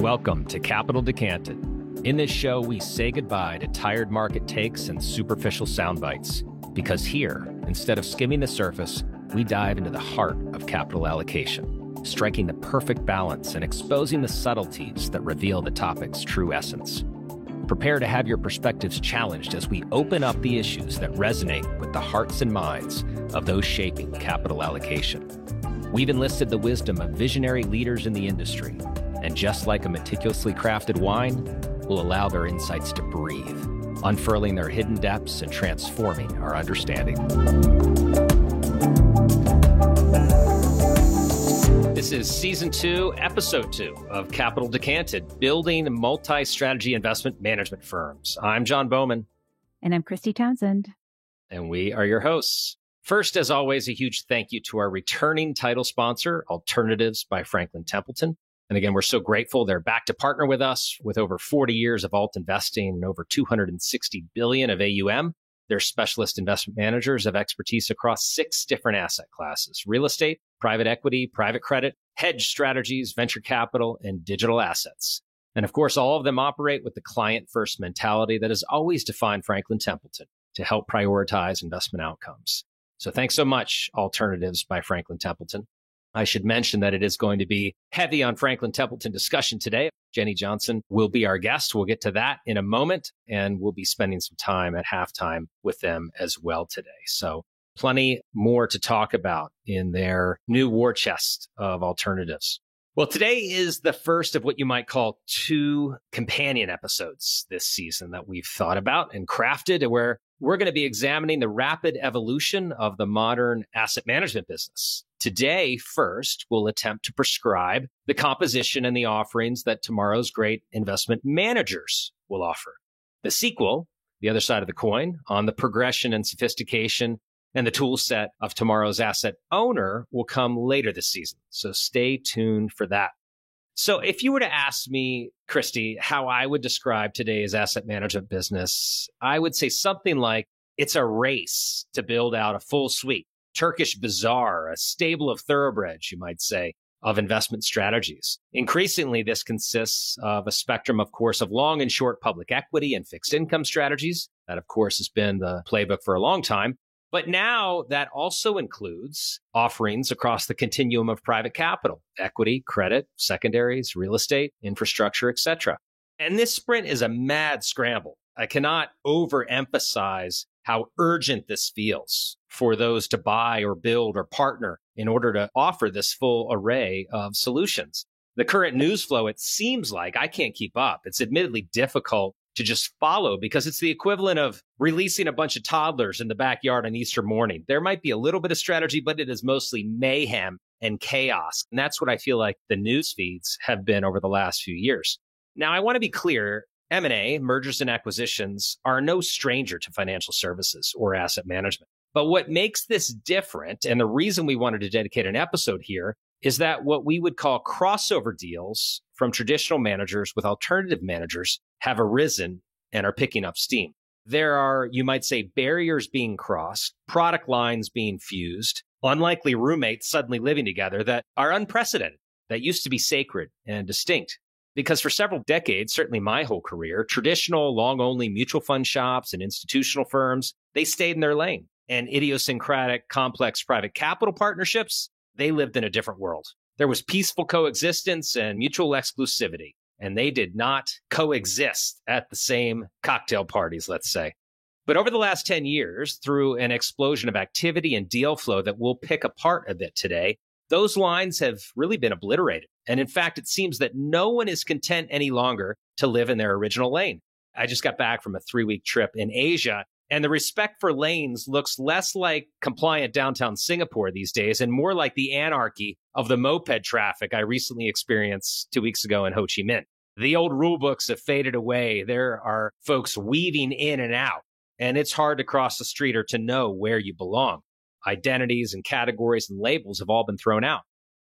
Welcome to Capital Decanted. In this show, we say goodbye to tired market takes and superficial sound bites. Because here, instead of skimming the surface, we dive into the heart of capital allocation, striking the perfect balance and exposing the subtleties that reveal the topic's true essence. Prepare to have your perspectives challenged as we open up the issues that resonate with the hearts and minds of those shaping capital allocation. We've enlisted the wisdom of visionary leaders in the industry, and just like a meticulously crafted wine, we'll allow their insights to breathe, unfurling their hidden depths and transforming our understanding. This is Season 2, Episode 2 of Capital Decanted, Building Multi-Strategy Investment Management Firms. I'm John Bowman. And I'm Christy Townsend. And we are your hosts. First, as always, a huge thank you to our returning title sponsor, Alternatives by Franklin Templeton. And again, we're so grateful they're back to partner with us with over 40 years of alt investing and over $260 billion of AUM. They're specialist investment managers of expertise across 6 different asset classes: real estate, private equity, private credit, hedge strategies, venture capital, and digital assets. And of course, all of them operate with the client-first mentality that has always defined Franklin Templeton to help prioritize investment outcomes. So thanks so much, Alternatives by Franklin Templeton. I should mention that it is going to be heavy on Franklin Templeton discussion today. Jenny Johnson will be our guest. We'll get to that in a moment, and we'll be spending some time at halftime with them as well today. So plenty more to talk about in their new war chest of alternatives. Well, today is the first of what you might call 2 companion episodes this season that we've thought about and crafted, where we're going to be examining the rapid evolution of the modern asset management business. Today, first, we'll attempt to prescribe the composition and the offerings that tomorrow's great investment managers will offer. The sequel, the other side of the coin, on the progression and sophistication and the tool set of tomorrow's asset owner will come later this season. So stay tuned for that. So if you were to ask me, Christy, how I would describe today's asset management business, I would say something like it's a race to build out a full suite, Turkish bazaar, a stable of thoroughbreds, you might say, of investment strategies. Increasingly, this consists of a spectrum, of course, of long and short public equity and fixed income strategies. That, of course, has been the playbook for a long time. But now that also includes offerings across the continuum of private capital, equity, credit, secondaries, real estate, infrastructure, etc. And this sprint is a mad scramble. I cannot overemphasize how urgent this feels for those to buy or build or partner in order to offer this full array of solutions. The current news flow, it seems like I can't keep up. It's admittedly difficult to just follow because it's the equivalent of releasing a bunch of toddlers in the backyard on Easter morning. There might be a little bit of strategy, but it is mostly mayhem and chaos. And that's what I feel like the news feeds have been over the last few years. Now, I want to be clear. M&A, mergers and acquisitions, are no stranger to financial services or asset management. But what makes this different, and the reason we wanted to dedicate an episode here, is that what we would call crossover deals from traditional managers with alternative managers have arisen and are picking up steam. There are, you might say, barriers being crossed, product lines being fused, unlikely roommates suddenly living together that are unprecedented, that used to be sacred and distinct. Because for several decades, certainly my whole career, traditional long-only mutual fund shops and institutional firms, they stayed in their lane. And idiosyncratic, complex private capital partnerships, they lived in a different world. There was peaceful coexistence and mutual exclusivity, and they did not coexist at the same cocktail parties, let's say. But over the last 10 years, through an explosion of activity and deal flow that we'll pick apart a bit today, those lines have really been obliterated. And in fact, it seems that no one is content any longer to live in their original lane. I just got back from a 3-week trip in Asia, and the respect for lanes looks less like compliant downtown Singapore these days and more like the anarchy of the moped traffic I recently experienced 2 weeks ago in Ho Chi Minh. The old rule books have faded away. There are folks weaving in and out, and it's hard to cross the street or to know where you belong. Identities and categories and labels have all been thrown out.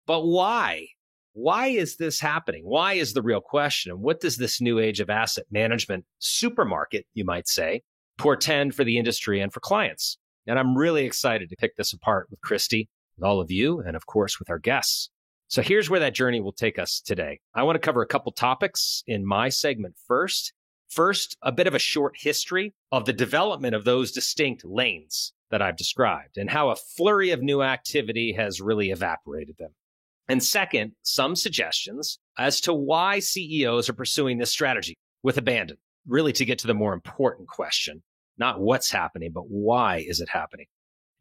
But why? Why is this happening? Why is the real question? And what does this new age of asset management supermarket, you might say, portend for the industry and for clients? And I'm really excited to pick this apart with Christy, with all of you, and of course with our guests. So here's where that journey will take us today. I want to cover a couple topics in my segment first. First, a bit of a short history of the development of those distinct lanes that I've described and how a flurry of new activity has really evaporated them. And second, some suggestions as to why CEOs are pursuing this strategy with abandon, really to get to the more important question, not what's happening, but why is it happening?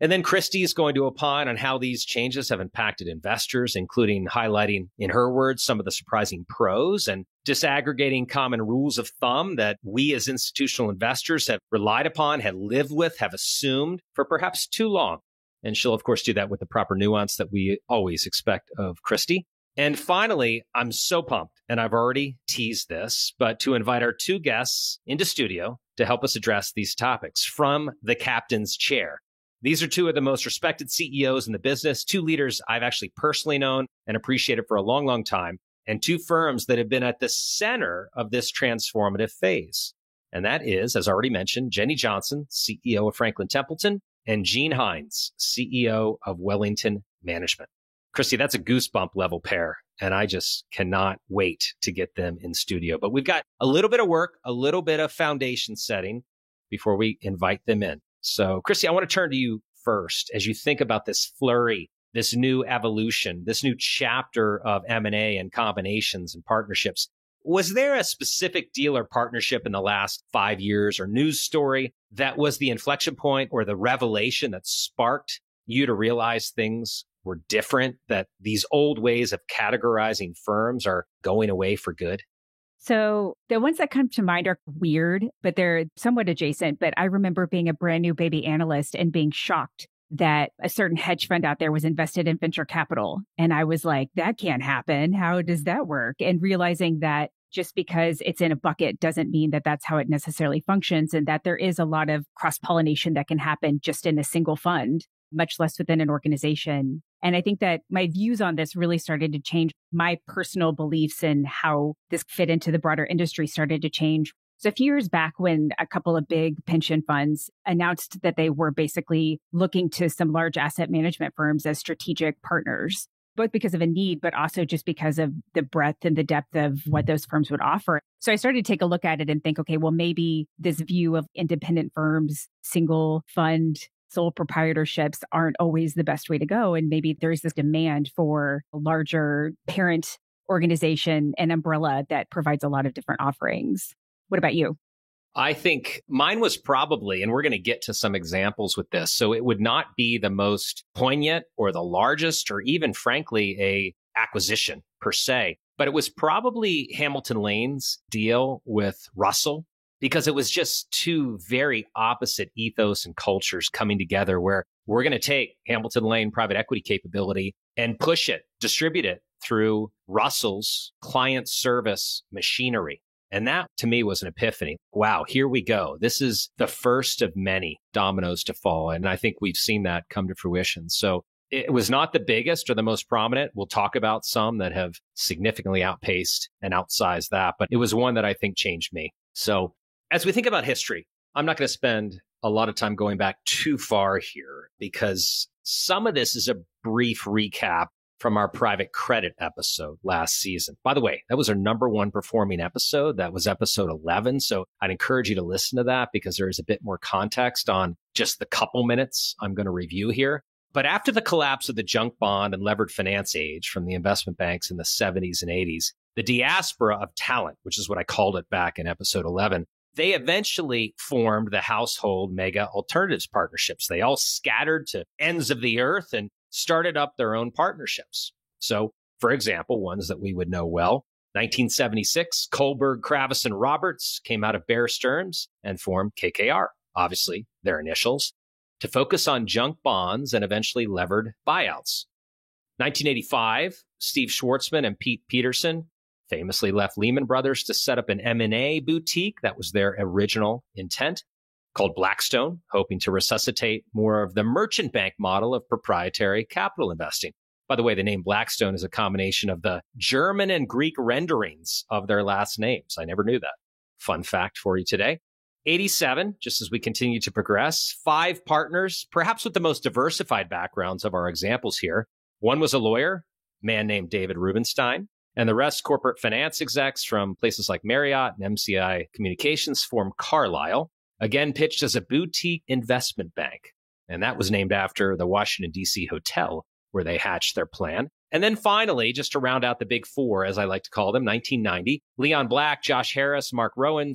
And then Christy is going to opine on how these changes have impacted investors, including highlighting, in her words, some of the surprising pros and disaggregating common rules of thumb that we as institutional investors have relied upon, have lived with, have assumed for perhaps too long. And she'll, of course, do that with the proper nuance that we always expect of Christy. And finally, I'm so pumped, and I've already teased this, but to invite our two guests into studio to help us address these topics from the captain's chair. These are two of the most respected CEOs in the business, two leaders I've actually personally known and appreciated for a long, long time, and two firms that have been at the center of this transformative phase. And that is, as already mentioned, Jenny Johnson, CEO of Franklin Templeton, and Gene Hines, CEO of Wellington Management. Christy, that's a goosebump level pair, and I just cannot wait to get them in studio. But we've got a little bit of work, a little bit of foundation setting before we invite them in. So, Christy, I want to turn to you first as you think about this flurry, this new evolution, this new chapter of M&A and combinations and partnerships. Was there a specific deal or partnership in the last 5 years or news story that was the inflection point or the revelation that sparked you to realize things were different, that these old ways of categorizing firms are going away for good? So the ones that come to mind are weird, but they're somewhat adjacent. But I remember being a brand new baby analyst and being shocked that a certain hedge fund out there was invested in venture capital. And I was like, that can't happen. How does that work? And realizing that just because it's in a bucket doesn't mean that that's how it necessarily functions, and that there is a lot of cross-pollination that can happen just in a single fund, much less within an organization. And I think that my views on this really started to change. My personal beliefs and how this fit into the broader industry started to change. So a few years back, when a couple of big pension funds announced that they were basically looking to some large asset management firms as strategic partners, both because of a need, but also just because of the breadth and the depth of what those firms would offer. So I started to take a look at it and think, okay, well, maybe this view of independent firms, single fund, sole proprietorships aren't always the best way to go. And maybe there's this demand for a larger parent organization and umbrella that provides a lot of different offerings. What about you? I think mine was probably, and we're going to get to some examples with this, so it would not be the most poignant or the largest or even, frankly, a acquisition per se, but it was probably Hamilton Lane's deal with Russell, because it was just two very opposite ethos and cultures coming together where we're going to take Hamilton Lane private equity capability and push it, distribute it through Russell's client service machinery. And that to me was an epiphany. Wow, here we go. This is the first of many dominoes to fall. And I think we've seen that come to fruition. So it was not the biggest or the most prominent. We'll talk about some that have significantly outpaced and outsized that, but it was one that I think changed me. So as we think about history, I'm not going to spend a lot of time going back too far here because some of this is a brief recap from our private credit episode last season. By the way, that was our number one performing episode. That was episode 11. So I'd encourage you to listen to that because there is a bit more context on just the couple minutes I'm going to review here. But after the collapse of the junk bond and levered finance age from the investment banks in the 70s and 80s, the diaspora of talent, which is what I called it back in episode 11, they eventually formed the household mega alternatives partnerships. They all scattered to ends of the earth and started up their own partnerships. So, for example, ones that we would know well, 1976, Kohlberg, Kravis, and Roberts came out of Bear Stearns and formed KKR, obviously their initials, to focus on junk bonds and eventually levered buyouts. 1985, Steve Schwartzman and Pete Peterson famously left Lehman Brothers to set up an M&A boutique. That was their original intent, called Blackstone, hoping to resuscitate more of the merchant bank model of proprietary capital investing. By the way, the name Blackstone is a combination of the German and Greek renderings of their last names. I never knew that. Fun fact for you today. 87, just as we continue to progress, 5 partners, perhaps with the most diversified backgrounds of our examples here. One was a lawyer, man named David Rubenstein. And the rest, corporate finance execs from places like Marriott and MCI Communications, formed Carlyle, again pitched as a boutique investment bank. And that was named after the Washington, D.C. hotel where they hatched their plan. And then finally, just to round out the big four, as I like to call them, 1990, Leon Black, Josh Harris, Mark Rowan,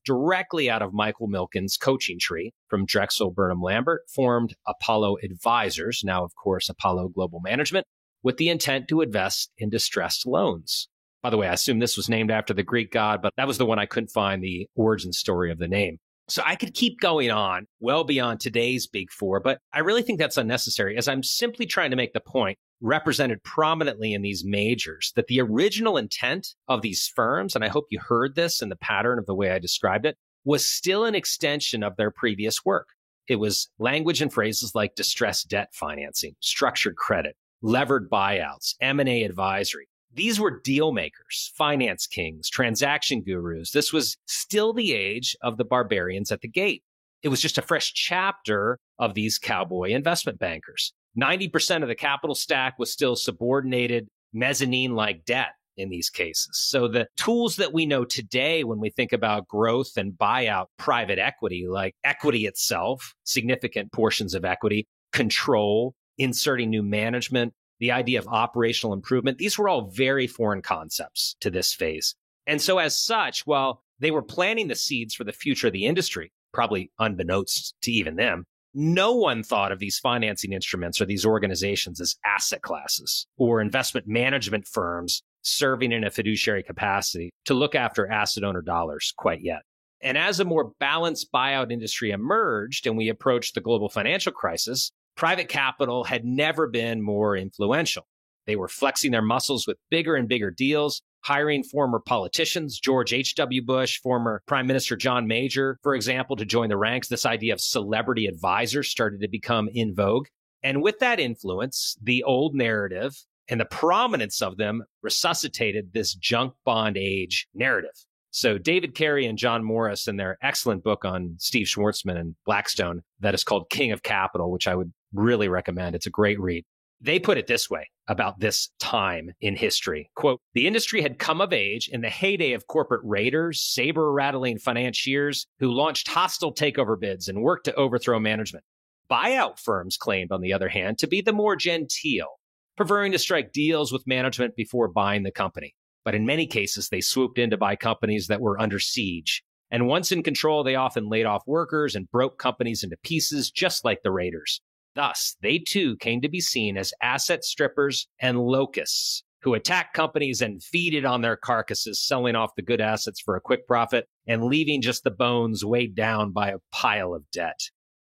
directly out of Michael Milken's coaching tree from Drexel Burnham Lambert, formed Apollo Advisors, now, of course, Apollo Global Management, with the intent to invest in distressed loans. By the way, I assume this was named after the Greek god, but that was the one I couldn't find the origin story of the name. So I could keep going on well beyond today's big four, but I really think that's unnecessary, as I'm simply trying to make the point, represented prominently in these majors, that the original intent of these firms, and I hope you heard this in the pattern of the way I described it, was still an extension of their previous work. It was language and phrases like distressed debt financing, structured credit, levered buyouts, M&A advisory. These were deal makers, finance kings, transaction gurus. This was still the age of the barbarians at the gate. It was just a fresh chapter of these cowboy investment bankers. 90% of the capital stack was still subordinated mezzanine-like debt in these cases. So the tools that we know today when we think about growth and buyout private equity, like equity itself, significant portions of equity, control, inserting new management, the idea of operational improvement, these were all very foreign concepts to this phase. And so as such, while they were planting the seeds for the future of the industry, probably unbeknownst to even them, no one thought of these financing instruments or these organizations as asset classes or investment management firms serving in a fiduciary capacity to look after asset owner dollars quite yet. And as a more balanced buyout industry emerged and we approached the global financial crisis, private capital had never been more influential. They were flexing their muscles with bigger and bigger deals, hiring former politicians, George H.W. Bush, former Prime Minister John Major, for example, to join the ranks. This idea of celebrity advisors started to become in vogue. And with that influence, the old narrative and the prominence of them resuscitated this junk bond age narrative. So David Carey and John Morris, in their excellent book on Steve Schwarzman and Blackstone that is called King of Capital, which I would really recommend. It's a great read. They put it this way about this time in history. Quote, the industry had come of age in the heyday of corporate raiders, saber-rattling financiers who launched hostile takeover bids and worked to overthrow management. Buyout firms claimed, on the other hand, to be the more genteel, preferring to strike deals with management before buying the company. But in many cases, they swooped in to buy companies that were under siege. And once in control, they often laid off workers and broke companies into pieces, just like the raiders. Thus, they too came to be seen as asset strippers and locusts who attacked companies and feeded on their carcasses, selling off the good assets for a quick profit and leaving just the bones weighed down by a pile of debt.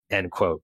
End quote.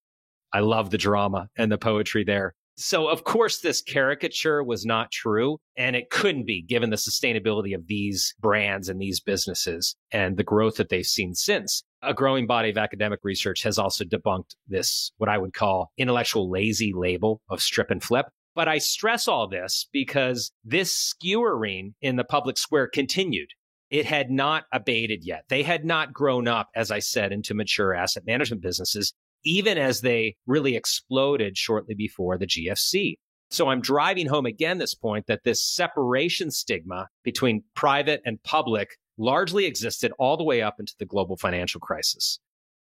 I love the drama and the poetry there. So, of course, this caricature was not true, and it couldn't be given the sustainability of these brands and these businesses and the growth that they've seen since. A growing body of academic research has also debunked this, what I would call intellectual lazy label of strip and flip. But I stress all this because this skewering in the public square continued. It had not abated yet. They had not grown up, as I said, into mature asset management businesses, even as they really exploded shortly before the GFC. So I'm driving home again this point that this separation stigma between private and public largely existed all the way up into the global financial crisis.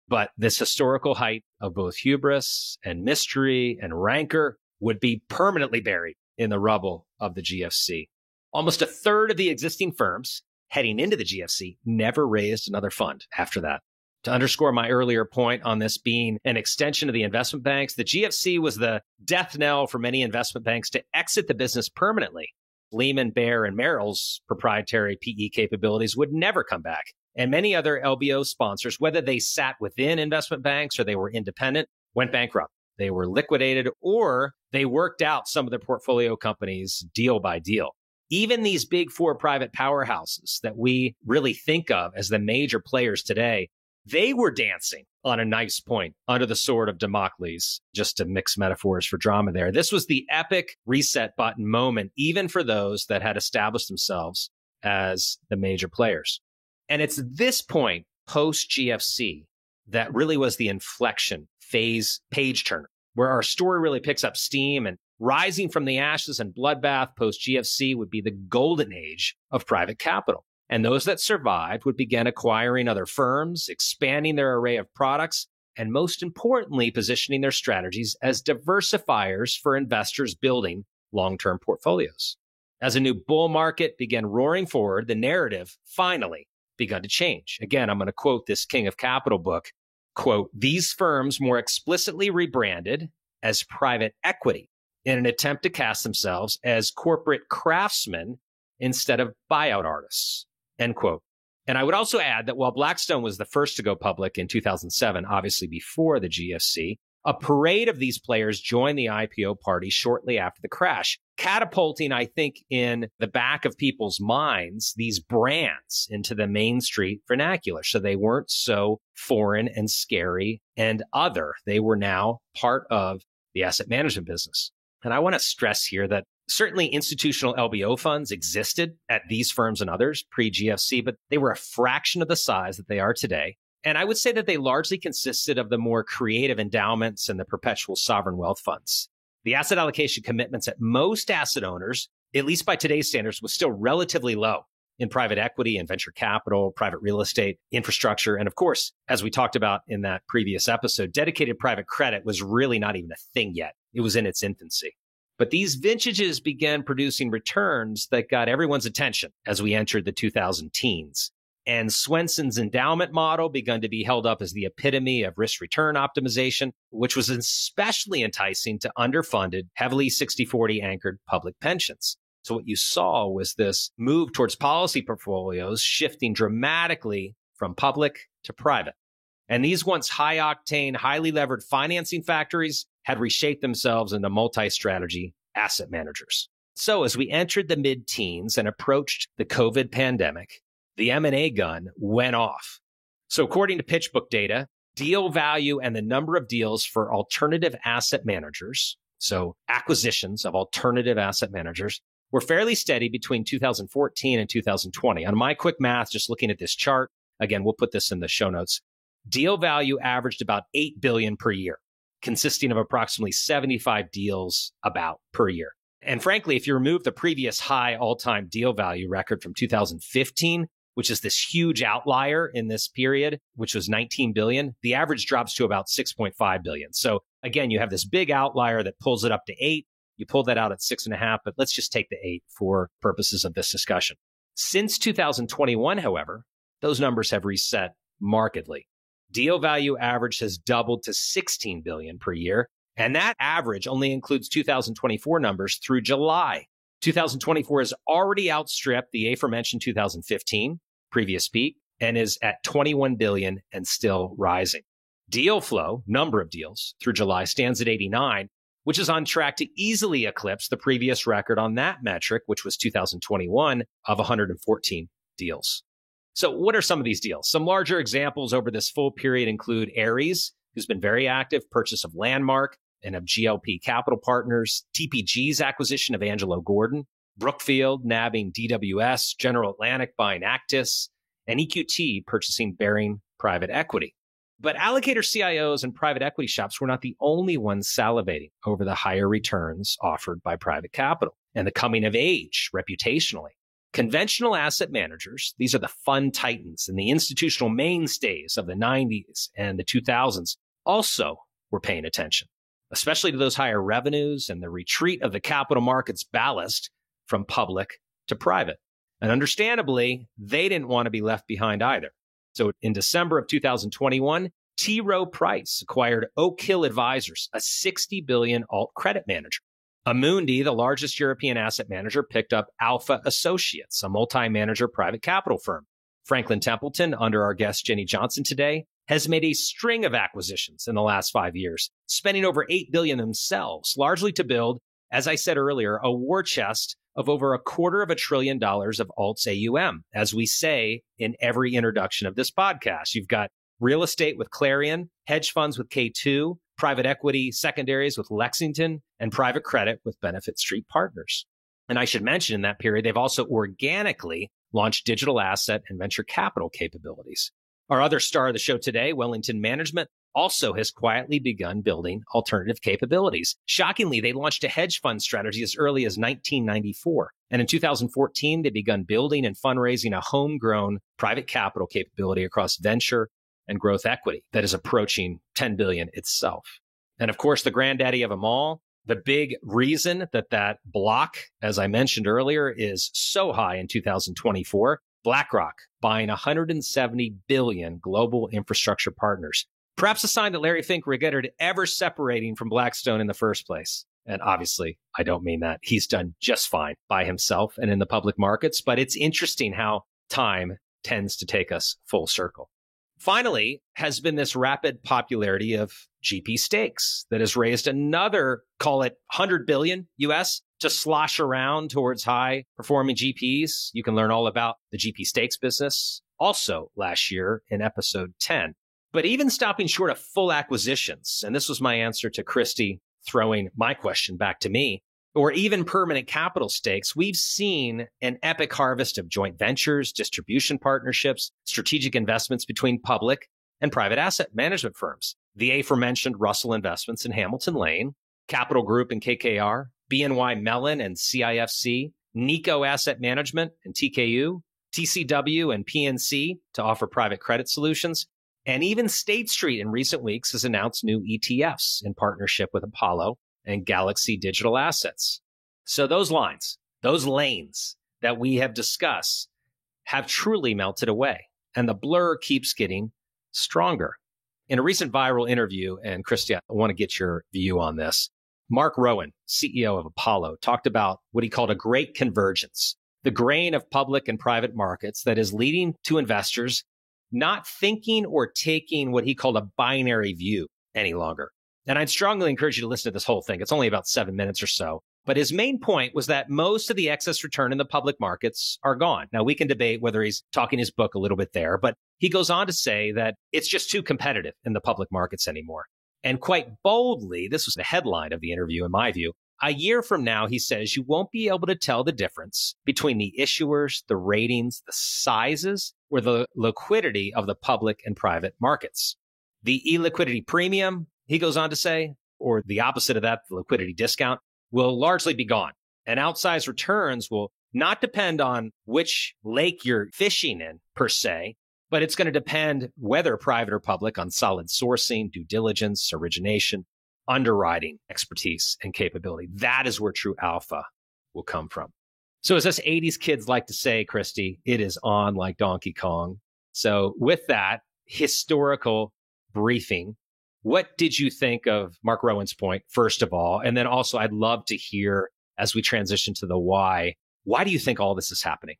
But this historical height of both hubris and mystery and rancor would be permanently buried in the rubble of the GFC. Almost a third of the existing firms heading into the GFC never raised another fund after that. To underscore my earlier point on this being an extension of the investment banks, the GFC was the death knell for many investment banks to exit the business permanently. Lehman, Bear, and Merrill's proprietary PE capabilities would never come back. And many other LBO sponsors, whether they sat within investment banks or they were independent, went bankrupt. They were liquidated or they worked out some of their portfolio companies deal by deal. Even these big four private powerhouses that we really think of as the major players today, they were dancing on a knife's point under the sword of Damocles, just to mix metaphors for drama there. This was the epic reset button moment, even for those that had established themselves as the major players. And it's this point, post-GFC, that really was the inflection phase page turner Where our story really picks up steam and rising from the ashes and bloodbath post-GFC would be the golden age of private capital. And those that survived would begin acquiring other firms, expanding their array of products, and most importantly, positioning their strategies as diversifiers for investors building long-term portfolios. As a new bull market began roaring forward, the narrative finally begun to change. Again, I'm going to quote this King of Capital book, quote, "These firms more explicitly rebranded as private equity in an attempt to cast themselves as corporate craftsmen instead of buyout artists," end quote. And I would also add that while Blackstone was the first to go public in 2007, obviously before the GFC, a parade of these players joined the IPO party shortly after the crash, catapulting, I think, in the back of people's minds, these brands into the Main Street vernacular. So they weren't so foreign and scary and other. They were now part of the asset management business. And I want to stress here that certainly institutional LBO funds existed at these firms and others pre-GFC, but they were a fraction of the size that they are today. And I would say that they largely consisted of the more creative endowments and the perpetual sovereign wealth funds. The asset allocation commitments at most asset owners, at least by today's standards, was still relatively low in private equity and venture capital, private real estate, infrastructure. And of course, as we talked about in that previous episode, dedicated private credit was really not even a thing yet. It was in its infancy. But these vintages began producing returns that got everyone's attention as we entered the 2000 teens. And Swenson's endowment model began to be held up as the epitome of risk-return optimization, which was especially enticing to underfunded, heavily 60-40 anchored public pensions. So what you saw was this move towards policy portfolios shifting dramatically from public to private. And these once high-octane, highly levered financing factories had reshaped themselves into multi-strategy asset managers. So as we entered the mid-teens and approached the COVID pandemic, the M&A gun went off. So according to PitchBook data, deal value and the number of deals for alternative asset managers, so acquisitions of alternative asset managers, were fairly steady between 2014 and 2020. On my quick math, just looking at this chart, again, we'll put this in the show notes, deal value averaged about $8 billion per year, consisting of approximately 75 deals about per year. And frankly, if you remove the previous high all-time deal value record from 2015, which is this huge outlier in this period, which was 19 billion, the average drops to about 6.5 billion. So again, you have this big outlier that pulls it up to 8. You pull that out at 6.5, but let's just take the 8 for purposes of this discussion. Since 2021, however, those numbers have reset markedly. Deal value average has doubled to 16 billion per year. And that average only includes 2024 numbers through July. 2024 has already outstripped the aforementioned 2015 previous peak and is at 21 billion and still rising. Deal flow, number of deals through July, stands at 89, which is on track to easily eclipse the previous record on that metric, which was 2021 of 114 deals. So what are some of these deals? Some larger examples over this full period include Ares, who's been very active, purchase of Landmark and of GLP Capital Partners, TPG's acquisition of Angelo Gordon, Brookfield nabbing DWS, General Atlantic buying Actis, and EQT purchasing Baring Private Equity. But allocator CIOs and private equity shops were not the only ones salivating over the higher returns offered by private capital and the coming of age reputationally. Conventional asset managers, these are the fund titans and the institutional mainstays of the 90s and the 2000s, also were paying attention, especially to those higher revenues and the retreat of the capital markets ballast from public to private. And understandably, they didn't want to be left behind either. So in December of 2021, T. Rowe Price acquired Oak Hill Advisors, a $60 billion alt credit manager. Amundi, the largest European asset manager, picked up Alpha Associates, a multi-manager private capital firm. Franklin Templeton, under our guest Jenny Johnson today, has made a string of acquisitions in the last 5 years, spending over $8 billion themselves, largely to build, as I said earlier, a war chest of over $250 billion of alts AUM. As we say in every introduction of this podcast, you've got real estate with Clarion, hedge funds with K2, private equity secondaries with Lexington, and private credit with Benefit Street Partners. And I should mention in that period, they've also organically launched digital asset and venture capital capabilities. Our other star of the show today, Wellington Management, also has quietly begun building alternative capabilities. Shockingly, they launched a hedge fund strategy as early as 1994. And in 2014, they begun building and fundraising a homegrown private capital capability across venture and growth equity that is approaching 10 billion itself. And of course, the granddaddy of them all, the big reason that block, as I mentioned earlier, is so high in 2024, BlackRock buying 170 billion global infrastructure partners. Perhaps a sign that Larry Fink regretted ever separating from Blackstone in the first place. And obviously, I don't mean that. He's done just fine by himself and in the public markets, but it's interesting how time tends to take us full circle. Finally, has been this rapid popularity of GP stakes that has raised another, call it 100 billion US to slosh around towards high performing GPs. You can learn all about the GP stakes business also last year in episode 10. But even stopping short of full acquisitions, and this was my answer to Christy throwing my question back to me, or even permanent capital stakes, we've seen an epic harvest of joint ventures, distribution partnerships, strategic investments between public and private asset management firms. The aforementioned Russell Investments in Hamilton Lane, Capital Group and KKR, BNY Mellon and CIFC, Nico Asset Management and TKU, TCW and PNC to offer private credit solutions. And even State Street in recent weeks has announced new ETFs in partnership with Apollo and Galaxy Digital Assets. So those lines, those lanes that we have discussed have truly melted away, and the blur keeps getting stronger. In a recent viral interview, and Christy, I want to get your view on this, Mark Rowan, CEO of Apollo, talked about what he called a great convergence, the grain of public and private markets that is leading to investors not thinking or taking what he called a binary view any longer. And I'd strongly encourage you to listen to this whole thing. It's only about 7 minutes or so. But his main point was that most of the excess return in the public markets are gone. Now, we can debate whether he's talking his book a little bit there, but he goes on to say that it's just too competitive in the public markets anymore. And quite boldly, this was the headline of the interview, in my view, a year from now, he says, you won't be able to tell the difference between the issuers, the ratings, the sizes, or the liquidity of the public and private markets. The illiquidity premium, he goes on to say, or the opposite of that, the liquidity discount, will largely be gone. And outsized returns will not depend on which lake you're fishing in, per se, but it's going to depend, whether private or public, on solid sourcing, due diligence, origination, underwriting, expertise, and capability. That is where true alpha will come from. So as us 80s kids like to say, Christy, it is on like Donkey Kong. So with that historical briefing, what did you think of Mark Rowan's point, first of all? And then also, I'd love to hear, as we transition to the why do you think all this is happening?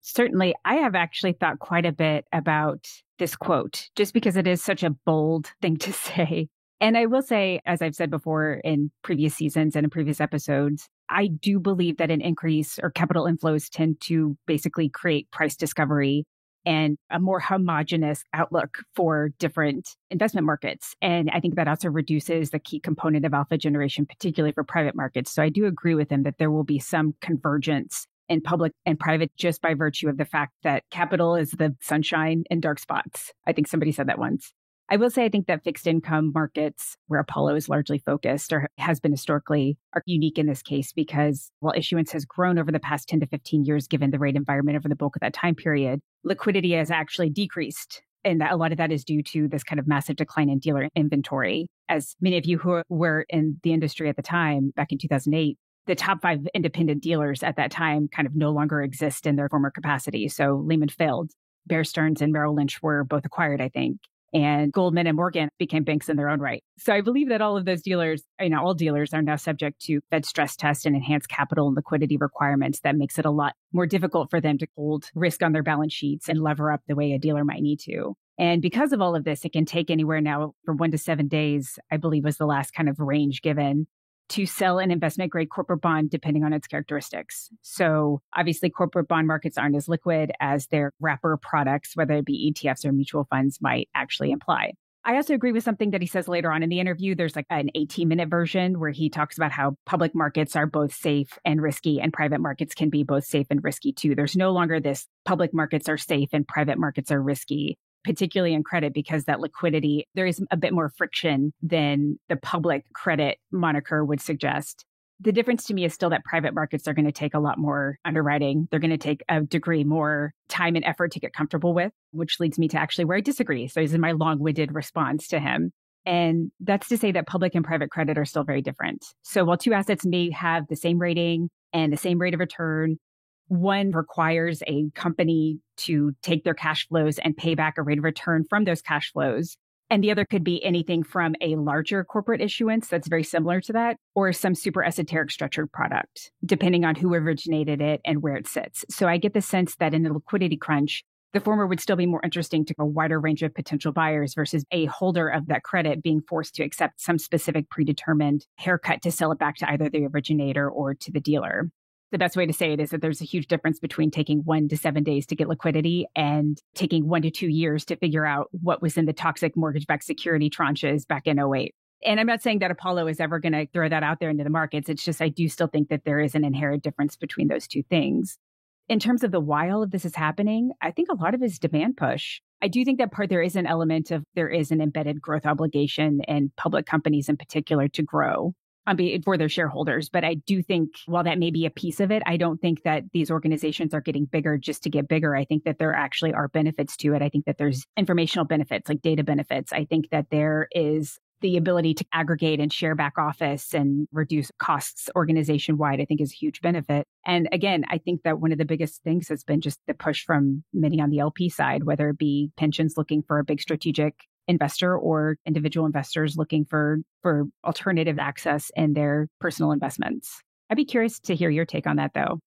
Certainly, I have actually thought quite a bit about this quote, just because it is such a bold thing to say. And I will say, as I've said before in previous seasons and in previous episodes, I do believe that an increase or capital inflows tend to basically create price discovery and a more homogenous outlook for different investment markets. And I think that also reduces the key component of alpha generation, particularly for private markets. So I do agree with him that there will be some convergence in public and private just by virtue of the fact that capital is the sunshine and dark spots. I think somebody said that once. I will say I think that fixed income markets, where Apollo is largely focused or has been historically, are unique in this case because while issuance has grown over the past 10 to 15 years, given the rate environment over the bulk of that time period, liquidity has actually decreased. And a lot of that is due to this kind of massive decline in dealer inventory. As many of you who were in the industry at the time, back in 2008, the top 5 independent dealers at that time kind of no longer exist in their former capacity. So Lehman failed. Bear Stearns and Merrill Lynch were both acquired, I think. And Goldman and Morgan became banks in their own right. So I believe that all of those dealers, all dealers are now subject to Fed stress tests and enhanced capital and liquidity requirements that makes it a lot more difficult for them to hold risk on their balance sheets and lever up the way a dealer might need to. And because of all of this, it can take anywhere now from 1 to 7 days, I believe was the last kind of range given, to sell an investment grade corporate bond depending on its characteristics. So obviously corporate bond markets aren't as liquid as their wrapper products, whether it be ETFs or mutual funds, might actually imply. I also agree with something that he says later on in the interview. There's like an 18-minute version where he talks about how public markets are both safe and risky and private markets can be both safe and risky too. There's no longer this public markets are safe and private markets are risky. particularly in credit, because that liquidity, there is a bit more friction than the public credit moniker would suggest. The difference to me is still that private markets are going to take a lot more underwriting. They're going to take a degree more time and effort to get comfortable with, which leads me to actually where I disagree. So this is my long-winded response to him. And that's to say that public and private credit are still very different. So while two assets may have the same rating and the same rate of return, one requires a company to take their cash flows and pay back a rate of return from those cash flows. And the other could be anything from a larger corporate issuance that's very similar to that, or some super esoteric structured product, depending on who originated it and where it sits. So I get the sense that in a liquidity crunch, the former would still be more interesting to a wider range of potential buyers versus a holder of that credit being forced to accept some specific predetermined haircut to sell it back to either the originator or to the dealer. The best way to say it is that there's a huge difference between taking 1 to 7 days to get liquidity and taking 1 to 2 years to figure out what was in the toxic mortgage-backed security tranches back in '08. And I'm not saying that Apollo is ever going to throw that out there into the markets. It's just I do still think that there is an inherent difference between those two things. In terms of the why all of this is happening, I think a lot of it is demand push. I do think that there is an element of there is an embedded growth obligation and public companies in particular to grow for their shareholders. But I do think while that may be a piece of it, I don't think that these organizations are getting bigger just to get bigger. I think that there actually are benefits to it. I think that there's informational benefits like data benefits. I think that there is the ability to aggregate and share back office and reduce costs organization wide, I think is a huge benefit. And again, I think that one of the biggest things has been just the push from many on the LP side, whether it be pensions looking for a big strategic investor or individual investors looking for alternative access in their personal investments. I'd be curious to hear your take on that, though.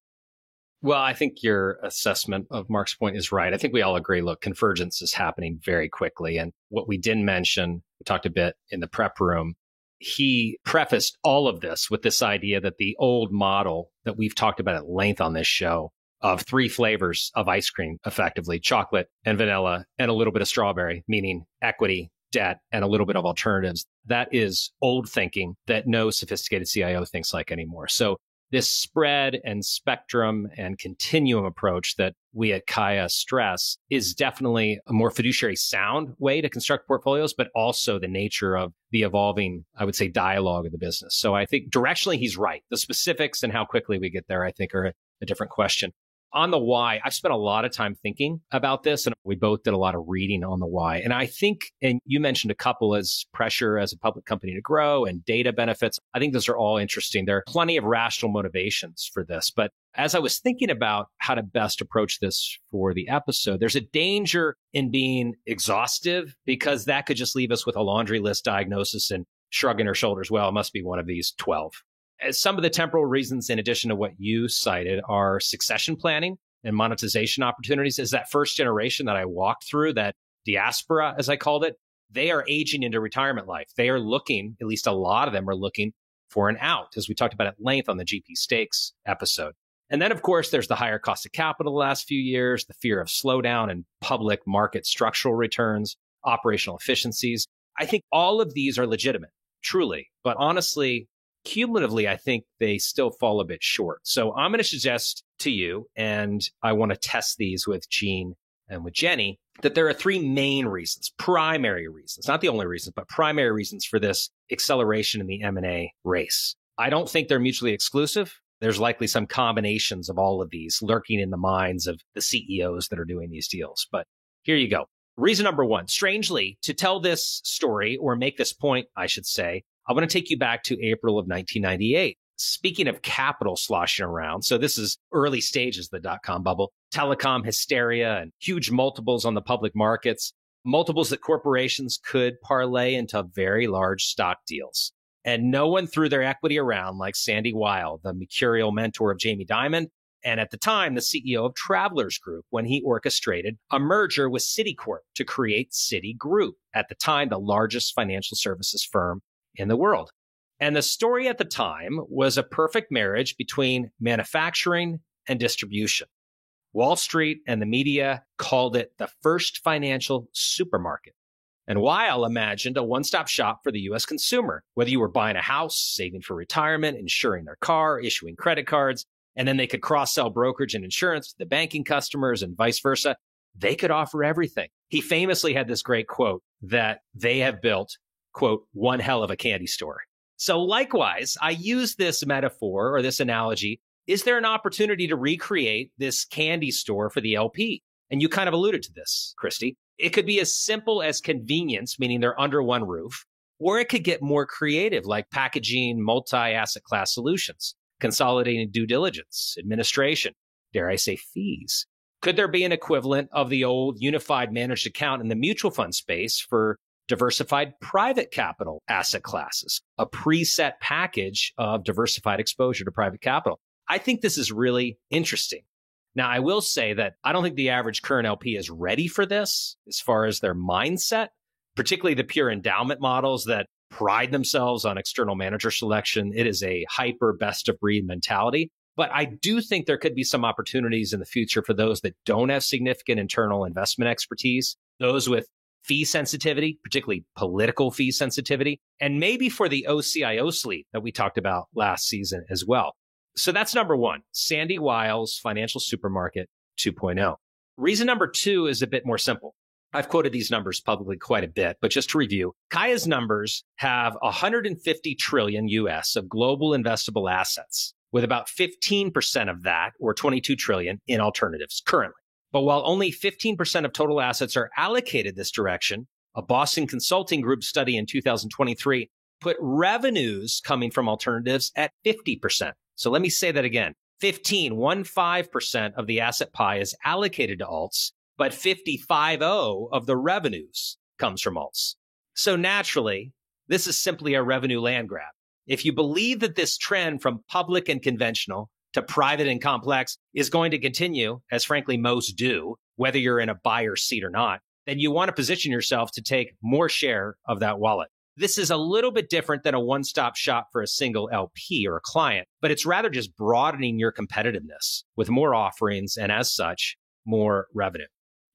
Well, I think your assessment of Mark's point is right. I think we all agree, look, convergence is happening very quickly. And what we didn't mention, we talked a bit in the prep room, he prefaced all of this with this idea that the old model that we've talked about at length on this show of 3 flavors of ice cream, effectively chocolate and vanilla and a little bit of strawberry, meaning equity, debt, and a little bit of alternatives. That is old thinking that no sophisticated CIO thinks like anymore. So this spread and spectrum and continuum approach that we at Kaya stress is definitely a more fiduciary sound way to construct portfolios, but also the nature of the evolving, I would say, dialogue of the business. So I think directionally he's right. The specifics and how quickly we get there, I think, are a different question. On the why, I've spent a lot of time thinking about this, and we both did a lot of reading on the why. And I think, and you mentioned a couple as pressure as a public company to grow and data benefits. I think those are all interesting. There are plenty of rational motivations for this. But as I was thinking about how to best approach this for the episode, there's a danger in being exhaustive because that could just leave us with a laundry list diagnosis and shrugging our shoulders. Well, it must be one of these 12. Some of the temporal reasons, in addition to what you cited, are succession planning and monetization opportunities. As that first generation that I walked through, that diaspora, as I called it, they are aging into retirement life. They are looking, at least a lot of them are looking for an out, as we talked about at length on the GP Stakes episode. And then, of course, there's the higher cost of capital the last few years, the fear of slowdown and public market structural returns, operational efficiencies. I think all of these are legitimate, truly. But honestly, cumulatively, I think they still fall a bit short. So I'm going to suggest to you, and I want to test these with Gene and with Jenny, that there are 3 main reasons, primary reasons, not the only reasons, but primary reasons for this acceleration in the M&A race. I don't think they're mutually exclusive. There's likely some combinations of all of these lurking in the minds of the CEOs that are doing these deals. But here you go. Reason number 1, strangely, to tell this story or make this point, I should say, I want to take you back to April of 1998. Speaking of capital sloshing around, so this is early stages of the dot-com bubble, telecom hysteria and huge multiples on the public markets, multiples that corporations could parlay into very large stock deals. And no one threw their equity around like Sandy Weil, the mercurial mentor of Jamie Dimon, and at the time, the CEO of Travelers Group, when he orchestrated a merger with Citicorp to create Citigroup, at the time, the largest financial services firm in the world. And the story at the time was a perfect marriage between manufacturing and distribution. Wall Street and the media called it the first financial supermarket. And Weil imagined a one-stop shop for the U.S. consumer, whether you were buying a house, saving for retirement, insuring their car, issuing credit cards, and then they could cross-sell brokerage and insurance to the banking customers and vice versa. they could offer everything. He famously had this great quote that they have built, quote, one hell of a candy store. So likewise, I use this metaphor or this analogy. Is there an opportunity to recreate this candy store for the LP? And you kind of alluded to this, Christy. It could be as simple as convenience, meaning they're under one roof, or it could get more creative, like packaging multi-asset class solutions, consolidating due diligence, administration, dare I say fees. Could there be an equivalent of the old unified managed account in the mutual fund space for diversified private capital asset classes, a preset package of diversified exposure to private capital? I think this is really interesting. Now, I will say that I don't think the average current LP is ready for this as far as their mindset, particularly the pure endowment models that pride themselves on external manager selection. It is a hyper best of breed mentality. But I do think there could be some opportunities in the future for those that don't have significant internal investment expertise, those with fee sensitivity, particularly political fee sensitivity, and maybe for the OCIO sleeve that we talked about last season as well. So that's number one, Sandy Wiles Financial Supermarket 2.0. Reason number two is a bit more simple. I've quoted these numbers publicly quite a bit, but just to review, Kaya's numbers have 150 trillion US of global investable assets, with about 15% of that, or 22 trillion, in alternatives currently. But while only 15% of total assets are allocated this direction, a Boston Consulting Group study in 2023 put revenues coming from alternatives at 50%. So let me say that again. 15% of the asset pie is allocated to alts, but 55% of the revenues comes from alts. So naturally, this is simply a revenue land grab. If you believe that this trend from public and conventional to private and complex is going to continue, as frankly most do, whether you're in a buyer seat or not, then you want to position yourself to take more share of that wallet. This is a little bit different than a one-stop shop for a single LP or a client, but it's rather just broadening your competitiveness with more offerings and as such, more revenue.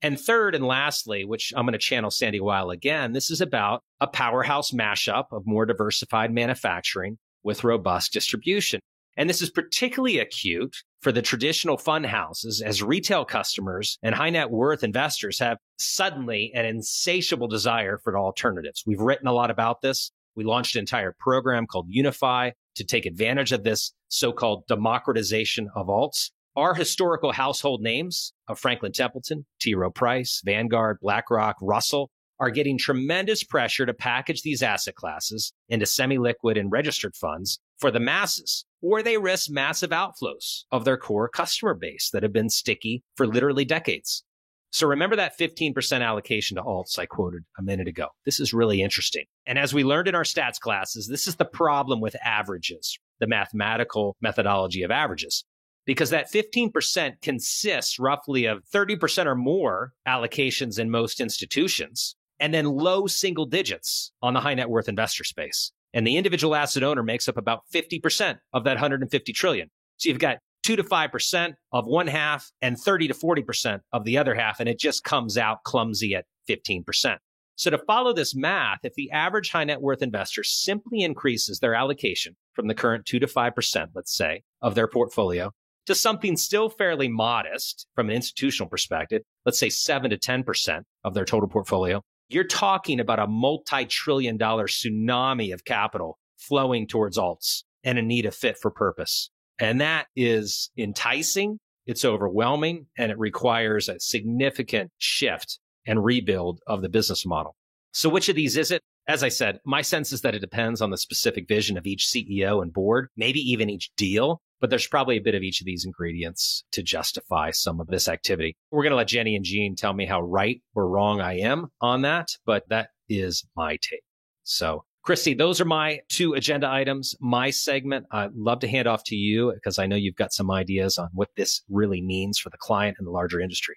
And third and lastly, which I'm going to channel Sandy Weil again, this is about a powerhouse mashup of more diversified manufacturing with robust distribution. And this is particularly acute for the traditional fund houses as retail customers and high net worth investors have suddenly an insatiable desire for alternatives. We've written a lot about this. We launched an entire program called Unify to take advantage of this so-called democratization of alts. Our historical household names of Franklin Templeton, T. Rowe Price, Vanguard, BlackRock, Russell are getting tremendous pressure to package these asset classes into semi-liquid and registered funds for the masses, or they risk massive outflows of their core customer base that have been sticky for literally decades. So remember that 15% allocation to alts I quoted a minute ago. This is really interesting. And as we learned in our stats classes, this is the problem with averages, the mathematical methodology of averages. Because that 15% consists roughly of 30% or more allocations in most institutions, and then low single digits on the high net worth investor space. And the individual asset owner makes up about 50% of that 150 trillion. So you've got 2 to 5% of one half and 30 to 40% of the other half, and it just comes out clumsy at 15%. So to follow this math, if the average high net worth investor simply increases their allocation from the current 2 to 5%, let's say, of their portfolio to something still fairly modest from an institutional perspective, let's say 7 to 10% of their total portfolio, you're talking about a multi-trillion-dollar tsunami of capital flowing towards alts and a need of fit for purpose. And that is enticing, it's overwhelming, and it requires a significant shift and rebuild of the business model. So which of these is it? As I said, my sense is that it depends on the specific vision of each CEO and board, maybe even each deal. But there's probably a bit of each of these ingredients to justify some of this activity. We're going to let Jenny and Jean tell me how right or wrong I am on that, but that is my take. So, Christy, those are my two agenda items. My segment, I'd love to hand off to you because I know you've got some ideas on what this really means for the client and the larger industry.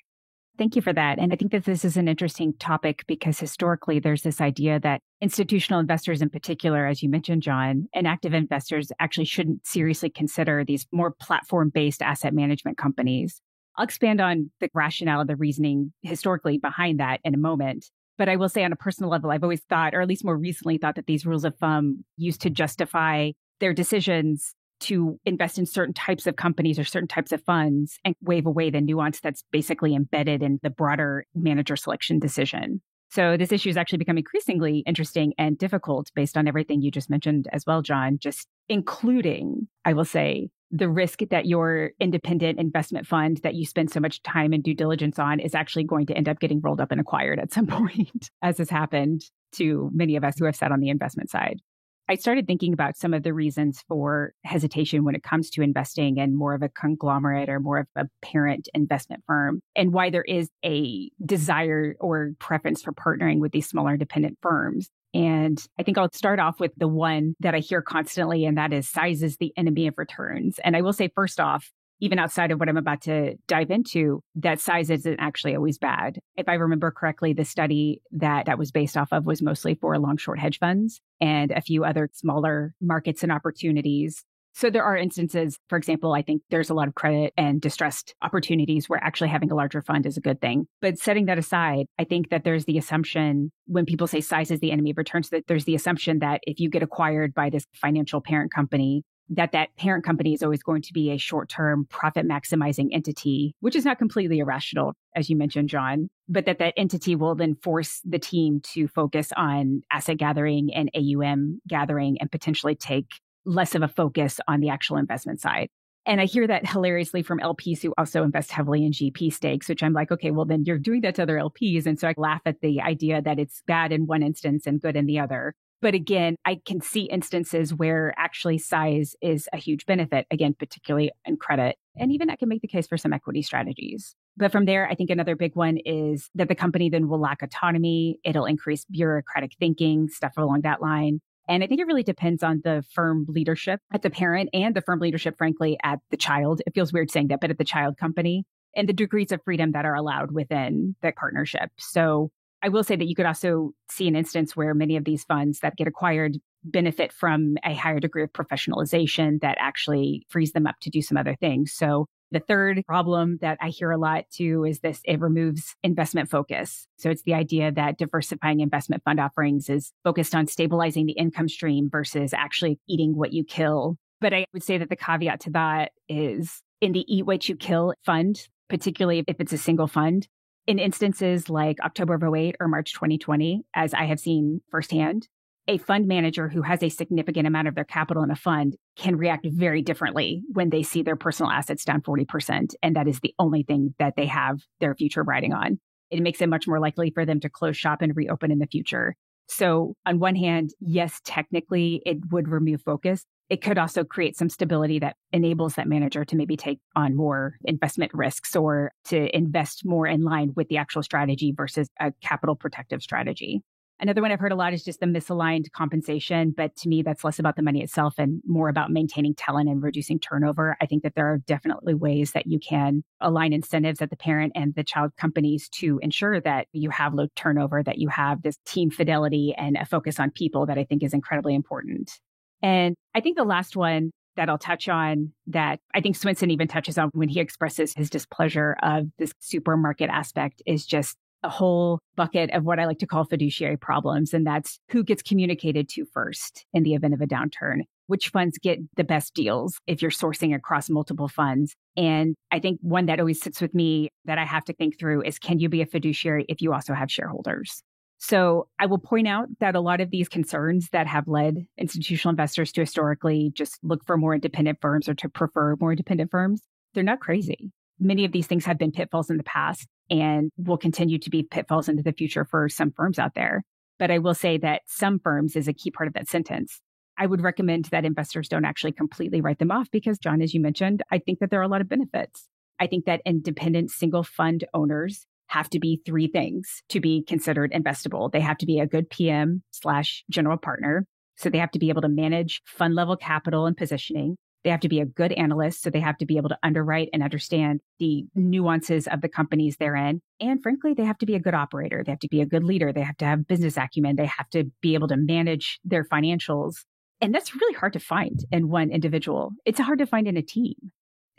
Thank you for that. And I think that this is an interesting topic because historically there's this idea that institutional investors in particular, as you mentioned, John, and active investors actually shouldn't seriously consider these more platform-based asset management companies. I'll expand on the rationale, the reasoning historically behind that in a moment. But I will say on a personal level, I've always thought, or at least more recently thought, that these rules of thumb used to justify their decisions to invest in certain types of companies or certain types of funds and wave away the nuance that's basically embedded in the broader manager selection decision. So this issue has actually become increasingly interesting and difficult based on everything you just mentioned as well, John, just including, I will say, the risk that your independent investment fund that you spend so much time and due diligence on is actually going to end up getting rolled up and acquired at some point, as has happened to many of us who have sat on the investment side. I started thinking about some of the reasons for hesitation when it comes to investing in more of a conglomerate or more of a parent investment firm, and why there is a desire or preference for partnering with these smaller independent firms. And I think I'll start off with the one that I hear constantly, and that is size is the enemy of returns. And I will say, first off, even outside of what I'm about to dive into, that size isn't actually always bad. If I remember correctly, the study that was based off of was mostly for long-short hedge funds and a few other smaller markets and opportunities. So there are instances, for example, I think there's a lot of credit and distressed opportunities where actually having a larger fund is a good thing. But setting that aside, I think that there's the assumption when people say size is the enemy of returns, that there's the assumption that if you get acquired by this financial parent company, that parent company is always going to be a short-term profit maximizing entity, which is not completely irrational, as you mentioned, John, but that entity will then force the team to focus on asset gathering and AUM gathering and potentially take less of a focus on the actual investment side. And I hear that hilariously from LPs who also invest heavily in GP stakes, which I'm like, okay, well, then you're doing that to other LPs. And so I laugh at the idea that it's bad in one instance and good in the other. But again, I can see instances where actually size is a huge benefit, again, particularly in credit. And even I can make the case for some equity strategies. But from there, I think another big one is that the company then will lack autonomy. It'll increase bureaucratic thinking, stuff along that line. And I think it really depends on the firm leadership at the parent and the firm leadership, frankly, at the child. It feels weird saying that, but at the child company and the degrees of freedom that are allowed within the partnership. So I will say that you could also see an instance where many of these funds that get acquired benefit from a higher degree of professionalization that actually frees them up to do some other things. So the third problem that I hear a lot too is this, it removes investment focus. So it's the idea that diversifying investment fund offerings is focused on stabilizing the income stream versus actually eating what you kill. But I would say that the caveat to that is in the eat what you kill fund, particularly if it's a single fund, in instances like October of 2008 or March 2020, as I have seen firsthand, a fund manager who has a significant amount of their capital in a fund can react very differently when they see their personal assets down 40%. And that is the only thing that they have their future riding on. It makes it much more likely for them to close shop and reopen in the future. So on one hand, yes, technically it would remove focus. It could also create some stability that enables that manager to maybe take on more investment risks or to invest more in line with the actual strategy versus a capital protective strategy. Another one I've heard a lot is just the misaligned compensation. But to me, that's less about the money itself and more about maintaining talent and reducing turnover. I think that there are definitely ways that you can align incentives at the parent and the child companies to ensure that you have low turnover, that you have this team fidelity and a focus on people that I think is incredibly important. And I think the last one that I'll touch on that I think Swensen even touches on when he expresses his displeasure of this supermarket aspect is just a whole bucket of what I like to call fiduciary problems. And that's who gets communicated to first in the event of a downturn, which funds get the best deals if you're sourcing across multiple funds. And I think one that always sits with me that I have to think through is, can you be a fiduciary if you also have shareholders? So I will point out that a lot of these concerns that have led institutional investors to historically just look for more independent firms or to prefer more independent firms, they're not crazy. Many of these things have been pitfalls in the past and will continue to be pitfalls into the future for some firms out there. But I will say that some firms is a key part of that sentence. I would recommend that investors don't actually completely write them off because, John, as you mentioned, I think that there are a lot of benefits. I think that independent single fund owners have to be three things to be considered investable. They have to be a good PM/general partner. So they have to be able to manage fund level capital and positioning. They have to be a good analyst. So they have to be able to underwrite and understand the nuances of the companies they're in. And frankly, they have to be a good operator. They have to be a good leader. They have to have business acumen. They have to be able to manage their financials. And that's really hard to find in one individual. It's hard to find in a team.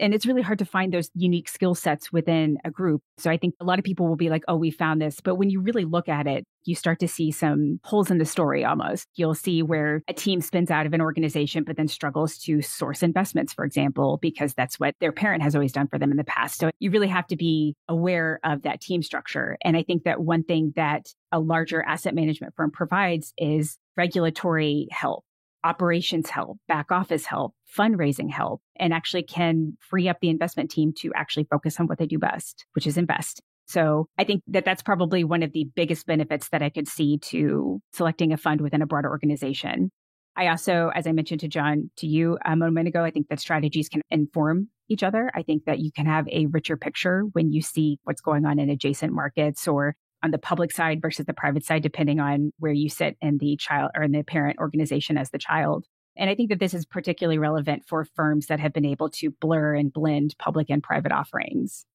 And it's really hard to find those unique skill sets within a group. So I think a lot of people will be like, oh, we found this. But when you really look at it, you start to see some holes in the story almost. You'll see where a team spins out of an organization, but then struggles to source investments, for example, because that's what their parent has always done for them in the past. So you really have to be aware of that team structure. And I think that one thing that a larger asset management firm provides is regulatory help, operations help, back office help, fundraising help, and actually can free up the investment team to actually focus on what they do best, which is invest. So I think that that's probably one of the biggest benefits that I could see to selecting a fund within a broader organization. I also, as I mentioned to John, to you a moment ago, I think that strategies can inform each other. I think that you can have a richer picture when you see what's going on in adjacent markets or on the public side versus the private side, depending on where you sit in the child or in the parent organization as the child. And I think that this is particularly relevant for firms that have been able to blur and blend public and private offerings.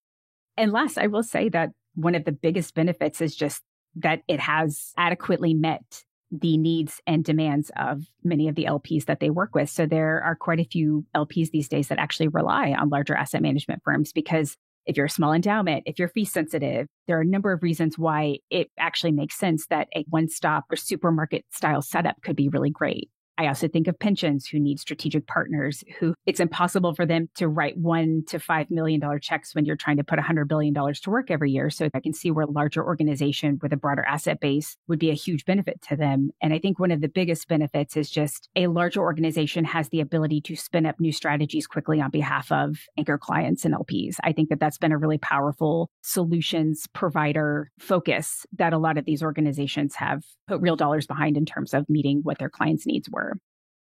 And last, I will say that one of the biggest benefits is just that it has adequately met the needs and demands of many of the LPs that they work with. So there are quite a few LPs these days that actually rely on larger asset management firms because if you're a small endowment, if you're fee sensitive, there are a number of reasons why it actually makes sense that a one-stop or supermarket style setup could be really great. I also think of pensions who need strategic partners who it's impossible for them to write $1 to $5 million checks when you're trying to put $100 billion to work every year. So I can see where a larger organization with a broader asset base would be a huge benefit to them. And I think one of the biggest benefits is just a larger organization has the ability to spin up new strategies quickly on behalf of anchor clients and LPs. I think that that's been a really powerful solutions provider focus that a lot of these organizations have put real dollars behind in terms of meeting what their clients' needs were.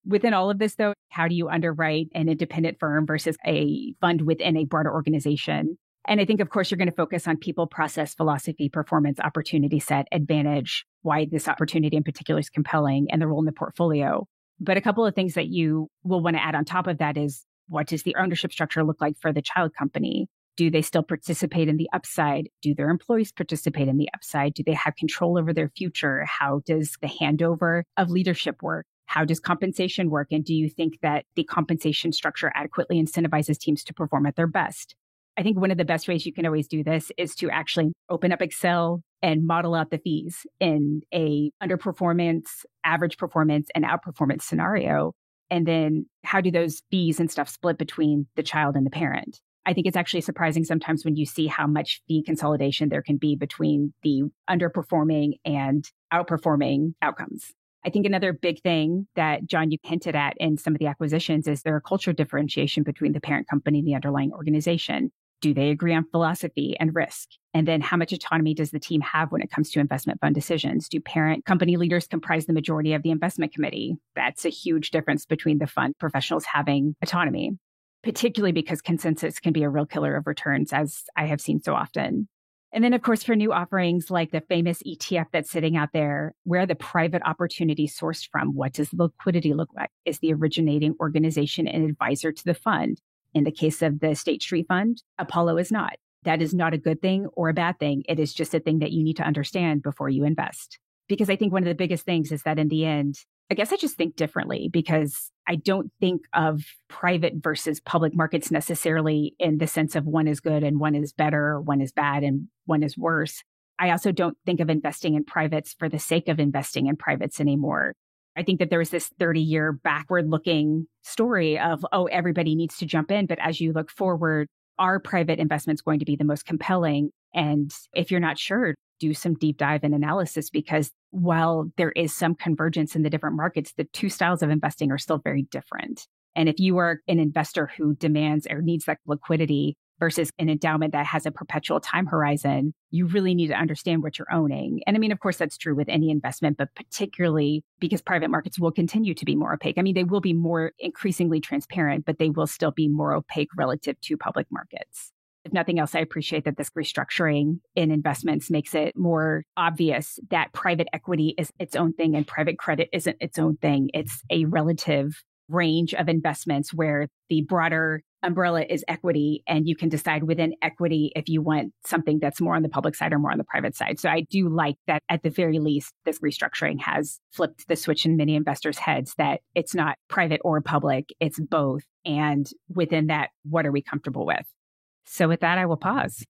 Within all of this, though, how do you underwrite an independent firm versus a fund within a broader organization? And I think, of course, you're going to focus on people, process, philosophy, performance, opportunity set, advantage, why this opportunity in particular is compelling, and the role in the portfolio. But a couple of things that you will want to add on top of that is what does the ownership structure look like for the child company? Do they still participate in the upside? Do their employees participate in the upside? Do they have control over their future? How does the handover of leadership work? How does compensation work? And do you think that the compensation structure adequately incentivizes teams to perform at their best? I think one of the best ways you can always do this is to actually open up Excel and model out the fees in a underperformance, average performance, and outperformance scenario. And then how do those fees and stuff split between the child and the parent? I think it's actually surprising sometimes when you see how much fee consolidation there can be between the underperforming and outperforming outcomes. I think another big thing that, John, you hinted at in some of the acquisitions is there a culture differentiation between the parent company and the underlying organization. Do they agree on philosophy and risk? And then how much autonomy does the team have when it comes to investment fund decisions? Do parent company leaders comprise the majority of the investment committee? That's a huge difference between the fund professionals having autonomy, particularly because consensus can be a real killer of returns, as I have seen so often. And then, of course, for new offerings like the famous ETF that's sitting out there, where are the private opportunities sourced from? What does the liquidity look like? Is the originating organization an advisor to the fund? In the case of the State Street Fund, Apollo is not. That is not a good thing or a bad thing. It is just a thing that you need to understand before you invest. Because I think one of the biggest things is that in the end, I guess I just think differently because I don't think of private versus public markets necessarily in the sense of one is good and one is better, one is bad and one is worse. I also don't think of investing in privates for the sake of investing in privates anymore. I think that there was this 30-year backward looking story of, oh, everybody needs to jump in. But as you look forward, are private investments going to be the most compelling? And if you're not sure, do some deep dive and analysis, because while there is some convergence in the different markets, the two styles of investing are still very different. And if you are an investor who demands or needs that liquidity versus an endowment that has a perpetual time horizon, you really need to understand what you're owning. And I mean, of course, that's true with any investment, but particularly because private markets will continue to be more opaque. I mean, they will be more increasingly transparent, but they will still be more opaque relative to public markets. If nothing else, I appreciate that this restructuring in investments makes it more obvious that private equity is its own thing and private credit isn't its own thing. It's a relative range of investments where the broader umbrella is equity, and you can decide within equity if you want something that's more on the public side or more on the private side. So I do like that at the very least, this restructuring has flipped the switch in many investors' heads that it's not private or public, it's both. And within that, what are we comfortable with? So with that, I will pause.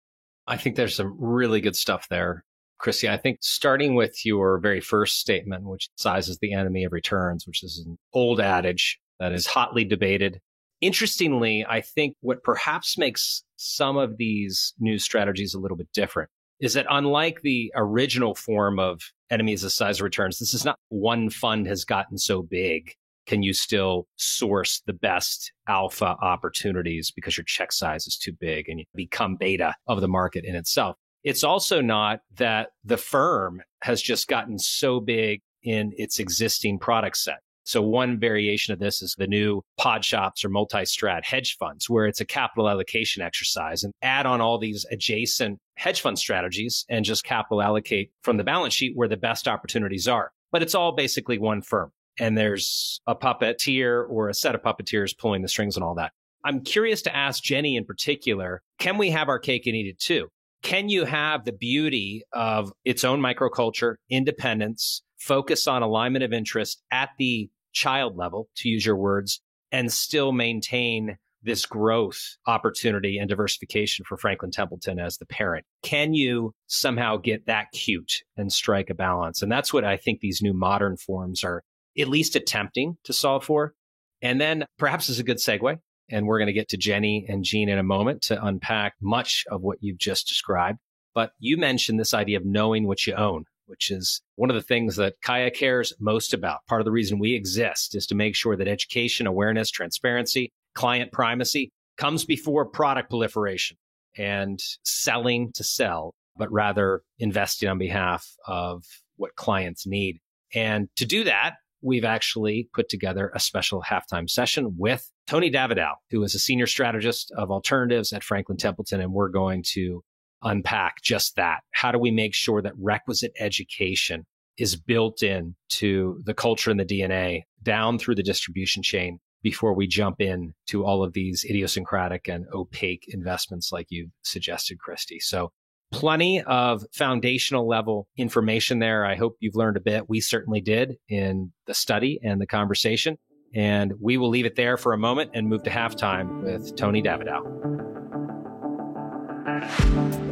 I think there's some really good stuff there, Christy. I think starting with your very first statement, which size is the enemy of returns, which is an old adage that is hotly debated. Interestingly, I think what perhaps makes some of these new strategies a little bit different is that unlike the original form of enemies of size of returns, this is not one fund has gotten so big. Can you still source the best alpha opportunities because your check size is too big and you become beta of the market in itself? It's also not that the firm has just gotten so big in its existing product set. So one variation of this is the new pod shops or multi-strat hedge funds, where it's a capital allocation exercise and add on all these adjacent hedge fund strategies and just capital allocate from the balance sheet where the best opportunities are. But it's all basically one firm. And there's a puppeteer or a set of puppeteers pulling the strings and all that. I'm curious to ask Jenny in particular, can we have our cake and eat it too? Can you have the beauty of its own microculture, independence, focus on alignment of interest at the child level, to use your words, and still maintain this growth opportunity and diversification for Franklin Templeton as the parent? Can you somehow get that cute and strike a balance? And that's what I think these new modern forms are at least attempting to solve for. And then perhaps is a good segue. And we're going to get to Jenny and Jean in a moment to unpack much of what you've just described. But you mentioned this idea of knowing what you own, which is one of the things that Kaya cares most about. Part of the reason we exist is to make sure that education, awareness, transparency, client primacy comes before product proliferation and selling to sell, but rather investing on behalf of what clients need. And to do that, we've actually put together a special halftime session with Tony Davidow, who is a senior strategist of alternatives at Franklin Templeton. And we're going to unpack just that. How do we make sure that requisite education is built in to the culture and the DNA down through the distribution chain before we jump in to all of these idiosyncratic and opaque investments like you've suggested, Christy? So plenty of foundational level information there. I hope you've learned a bit. We certainly did in the study and the conversation. And we will leave it there for a moment and move to halftime with Tony Davidow.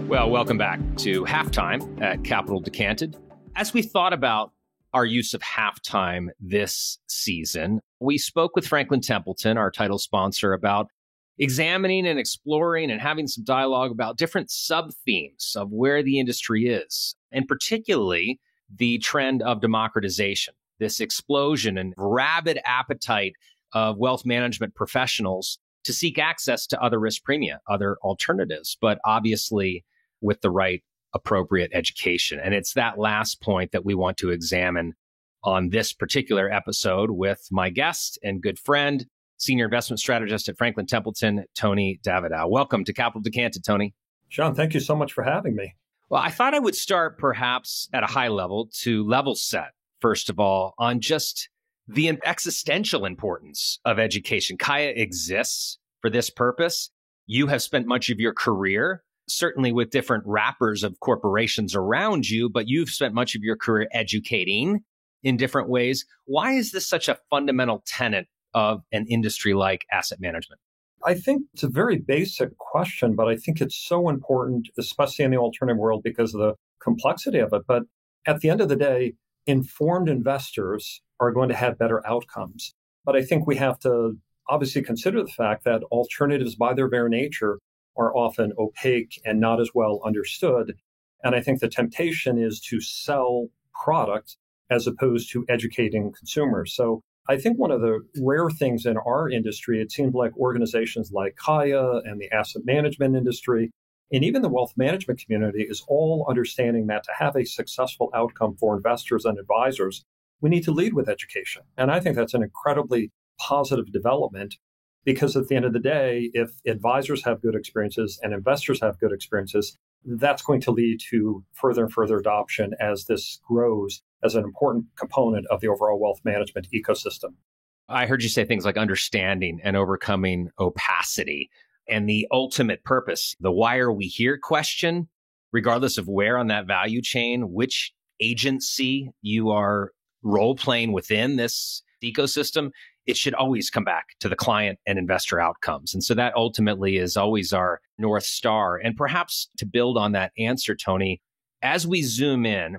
Well, welcome back to halftime at Capital Decanted. As we thought about our use of halftime this season, we spoke with Franklin Templeton, our title sponsor, about examining and exploring and having some dialogue about different sub-themes of where the industry is, and particularly the trend of democratization, this explosion and rabid appetite of wealth management professionals to seek access to other risk premia, other alternatives, but obviously with the right appropriate education. And it's that last point that we want to examine on this particular episode with my guest and good friend, Senior Investment Strategist at Franklin Templeton, Tony Davidow. Welcome to Capital Decanted, Tony. Sean, thank you so much for having me. Well, I thought I would start perhaps at a high level to level set, first of all, on just the existential importance of education. Kaya exists for this purpose. You have spent much of your career, certainly with different wrappers of corporations around you, but you've spent much of your career educating in different ways. Why is this such a fundamental tenet of an industry like asset management? I think it's a very basic question, but I think it's so important, especially in the alternative world, because of the complexity of it. But at the end of the day, informed investors are going to have better outcomes. But I think we have to obviously consider the fact that alternatives by their very nature are often opaque and not as well understood. And I think the temptation is to sell product as opposed to educating consumers. So I think one of the rare things in our industry, it seems like organizations like Kaya and the asset management industry, and even the wealth management community is all understanding that to have a successful outcome for investors and advisors, we need to lead with education. And I think that's an incredibly positive development because at the end of the day, if advisors have good experiences and investors have good experiences, that's going to lead to further and further adoption as this grows as an important component of the overall wealth management ecosystem. I heard you say things like understanding and overcoming opacity and the ultimate purpose, the why are we here question, regardless of where on that value chain, which agency you are role playing within this ecosystem, it should always come back to the client and investor outcomes. And so that ultimately is always our North Star. And perhaps to build on that answer, Tony, as we zoom in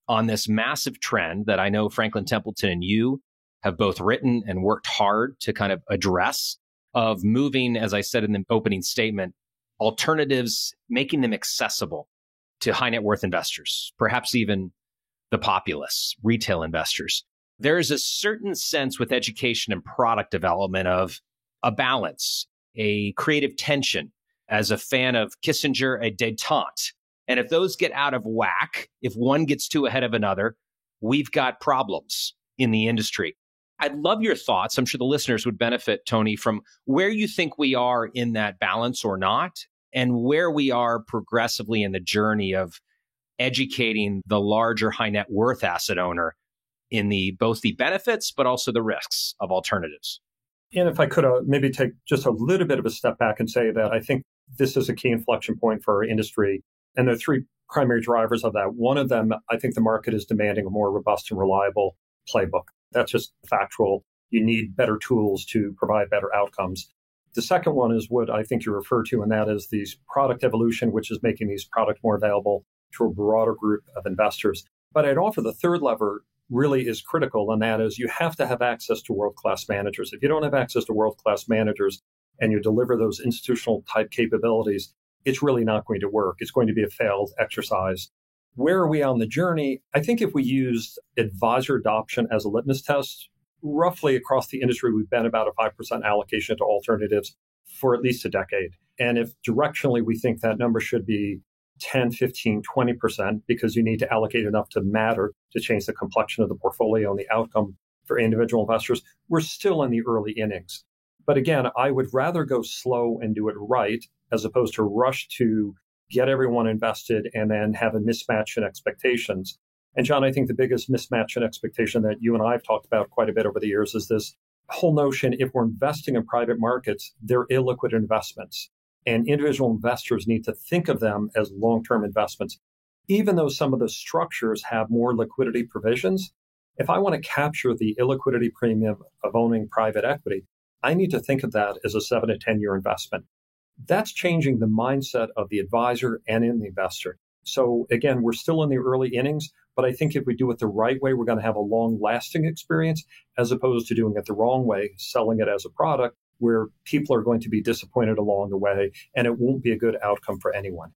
on this massive trend that I know Franklin Templeton and you have both written and worked hard to kind of address, of moving, as I said in the opening statement, alternatives, making them accessible to high net worth investors, perhaps even the populace, retail investors. There is a certain sense with education and product development of a balance, a creative tension. As a fan of Kissinger, a détente. And if those get out of whack, if one gets too ahead of another, we've got problems in the industry. I'd love your thoughts. I'm sure the listeners would benefit, Tony, from where you think we are in that balance or not, and where we are progressively in the journey of educating the larger high net worth asset owner in both the benefits, but also the risks of alternatives. And if I could maybe take just a little bit of a step back and say that I think this is a key inflection point for our industry. And there are three primary drivers of that. One of them, I think the market is demanding a more robust and reliable playbook. That's just factual. You need better tools to provide better outcomes. The second one is what I think you refer to, and that is these product evolution, which is making these products more available to a broader group of investors. But I'd offer the third lever really is critical, and that is you have to have access to world-class managers. If you don't have access to world-class managers and you deliver those institutional type capabilities, it's really not going to work. It's going to be a failed exercise. Where are we on the journey? I think if we used advisor adoption as a litmus test, roughly across the industry, we've been about a 5% allocation to alternatives for at least a decade. And if directionally we think that number should be 10, 15, 20%, because you need to allocate enough to matter to change the complexion of the portfolio and the outcome for individual investors, we're still in the early innings. But again, I would rather go slow and do it right as opposed to rush to get everyone invested and then have a mismatch in expectations. And John, I think the biggest mismatch in expectation that you and I have talked about quite a bit over the years is this whole notion, if we're investing in private markets, they're illiquid investments. And individual investors need to think of them as long-term investments. Even though some of the structures have more liquidity provisions, if I want to capture the illiquidity premium of owning private equity, I need to think of that as a 7 to 10 year investment. That's changing the mindset of the advisor and in the investor. So again, we're still in the early innings, but I think if we do it the right way, we're going to have a long lasting experience as opposed to doing it the wrong way, selling it as a product where people are going to be disappointed along the way, and it won't be a good outcome for anyone.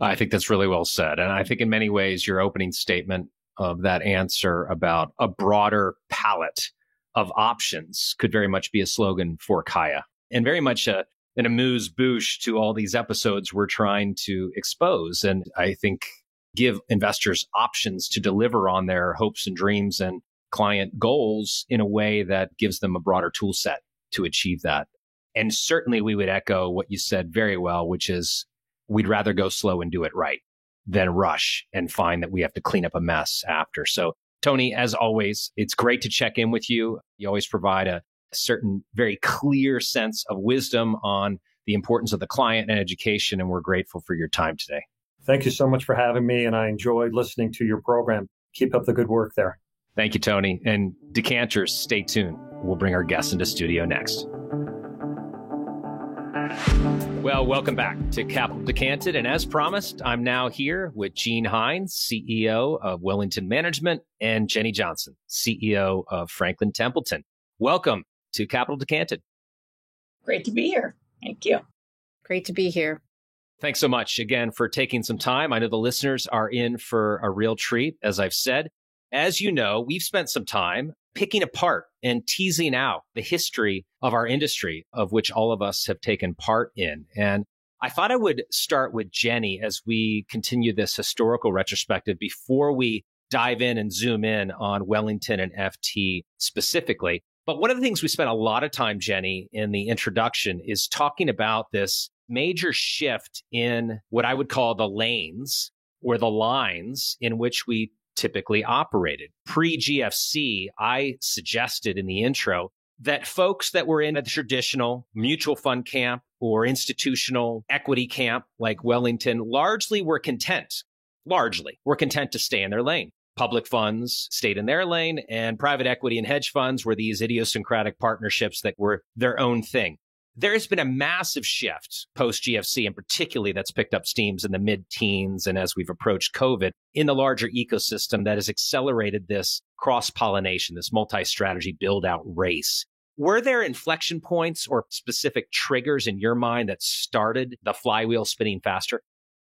I think that's really well said. And I think in many ways, your opening statement of that answer about a broader palette of options could very much be a slogan for Kaya, and very much an amuse-bouche to all these episodes we're trying to expose. And I think give investors options to deliver on their hopes and dreams and client goals in a way that gives them a broader tool set to achieve that. And certainly we would echo what you said very well, which is we'd rather go slow and do it right than rush and find that we have to clean up a mess after. So Tony, as always, it's great to check in with you. You always provide a certain very clear sense of wisdom on the importance of the client and education, and we're grateful for your time today. Thank you so much for having me, and I enjoyed listening to your program. Keep up the good work there. Thank you, Tony. And decanters, stay tuned. We'll bring our guests into studio next. Well, welcome back to Capital Decanted. And as promised, I'm now here with Gene Hines, CEO of Wellington Management, and Jenny Johnson, CEO of Franklin Templeton. Welcome to Capital Decanted. Great to be here. Thank you. Great to be here. Thanks so much again for taking some time. I know the listeners are in for a real treat, as I've said. As you know, we've spent some time picking apart and teasing out the history of our industry, of which all of us have taken part in. And I thought I would start with Jenny as we continue this historical retrospective before we dive in and zoom in on Wellington and FT specifically. But one of the things we spent a lot of time, Jenny, in the introduction is talking about this major shift in what I would call the lanes or the lines in which we typically operated. Pre-GFC, I suggested in the intro that folks that were in a traditional mutual fund camp or institutional equity camp like Wellington largely were content to stay in their lane. Public funds stayed in their lane, and private equity and hedge funds were these idiosyncratic partnerships that were their own thing. There has been a massive shift post-GFC, and particularly that's picked up steams in the mid-teens and as we've approached COVID in the larger ecosystem that has accelerated this cross-pollination, this multi-strategy build-out race. Were there inflection points or specific triggers in your mind that started the flywheel spinning faster?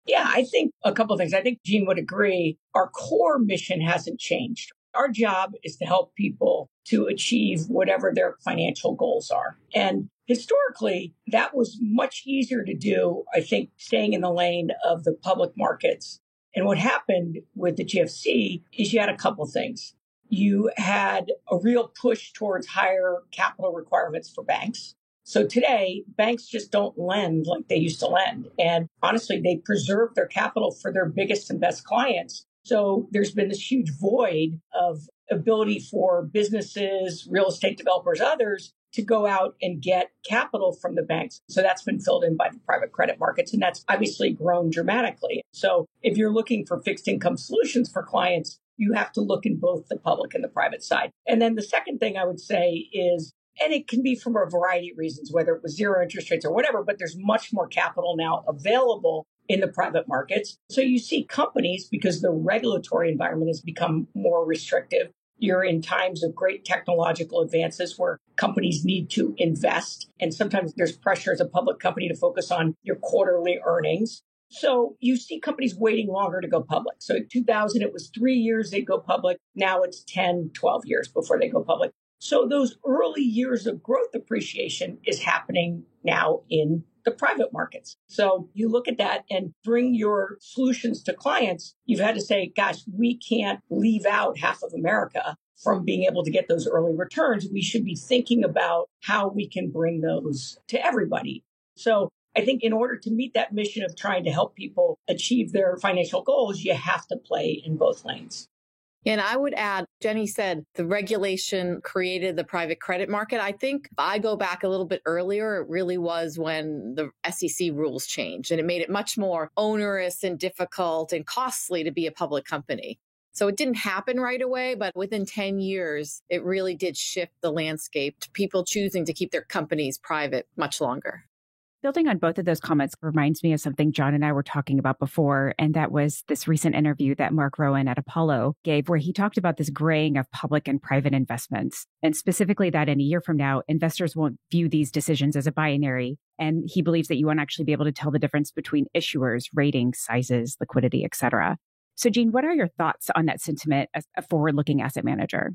Yeah, I think a couple of things. I think Gene would agree. Our core mission hasn't changed. Our job is to help people to achieve whatever their financial goals are. And historically, that was much easier to do, I think, staying in the lane of the public markets. And what happened with the GFC is you had a couple of things. You had a real push towards higher capital requirements for banks. So today, banks just don't lend like they used to lend. And honestly, they preserve their capital for their biggest and best clients. So there's been this huge void of ability for businesses, real estate developers, others to go out and get capital from the banks. So that's been filled in by the private credit markets. And that's obviously grown dramatically. So if you're looking for fixed income solutions for clients, you have to look in both the public and the private side. And then the second thing I would say is, and it can be for a variety of reasons, whether it was zero interest rates or whatever, but there's much more capital now available in the private markets. So you see companies, because the regulatory environment has become more restrictive, you're in times of great technological advances where companies need to invest. And sometimes there's pressure as a public company to focus on your quarterly earnings. So you see companies waiting longer to go public. So in 2000, it was 3 years they'd go public. Now it's 10, 12 years before they go public. So those early years of growth appreciation is happening now in the private markets. So you look at that and bring your solutions to clients. You've had to say, gosh, we can't leave out half of America from being able to get those early returns. We should be thinking about how we can bring those to everybody. So I think in order to meet that mission of trying to help people achieve their financial goals, you have to play in both lanes. And I would add, Jenny said the regulation created the private credit market. I think if I go back a little bit earlier, it really was when the SEC rules changed and it made it much more onerous and difficult and costly to be a public company. So it didn't happen right away, but within 10 years, it really did shift the landscape to people choosing to keep their companies private much longer. Building on both of those comments reminds me of something John and I were talking about before, and that was this recent interview that Mark Rowan at Apollo gave, where he talked about this graying of public and private investments, and specifically that in a year from now, investors won't view these decisions as a binary, and he believes that you won't actually be able to tell the difference between issuers, ratings, sizes, liquidity, et cetera. So, Gene, what are your thoughts on that sentiment as a forward-looking asset manager?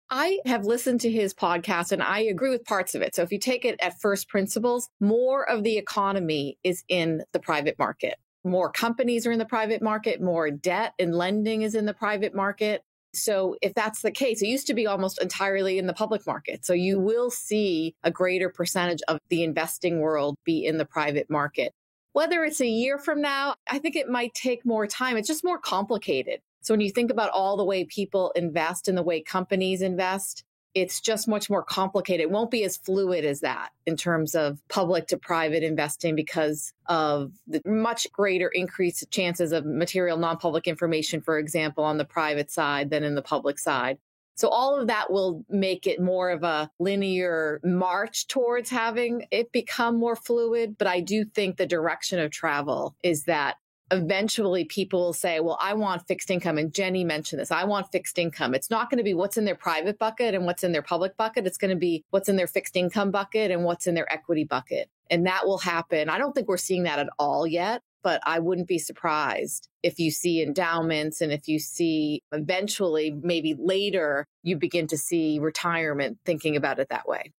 I have listened to his podcast and I agree with parts of it. So if you take it at first principles, more of the economy is in the private market. More companies are in the private market, more debt and lending is in the private market. So if that's the case, it used to be almost entirely in the public market. So you will see a greater percentage of the investing world be in the private market. Whether it's a year from now, I think it might take more time. It's just more complicated. So when you think about all the way people invest and the way companies invest, it's just much more complicated. It won't be as fluid as that in terms of public to private investing because of the much greater increased chances of material non-public information, for example, on the private side than in the public side. So all of that will make it more of a linear march towards having it become more fluid. But I do think the direction of travel is that eventually people will say, well, I want fixed income. And Jenny mentioned this. I want fixed income. It's not going to be what's in their private bucket and what's in their public bucket. It's going to be what's in their fixed income bucket and what's in their equity bucket. And that will happen. I don't think we're seeing that at all yet, but I wouldn't be surprised if you see endowments and if you see eventually, maybe later, you begin to see retirement thinking about it that way.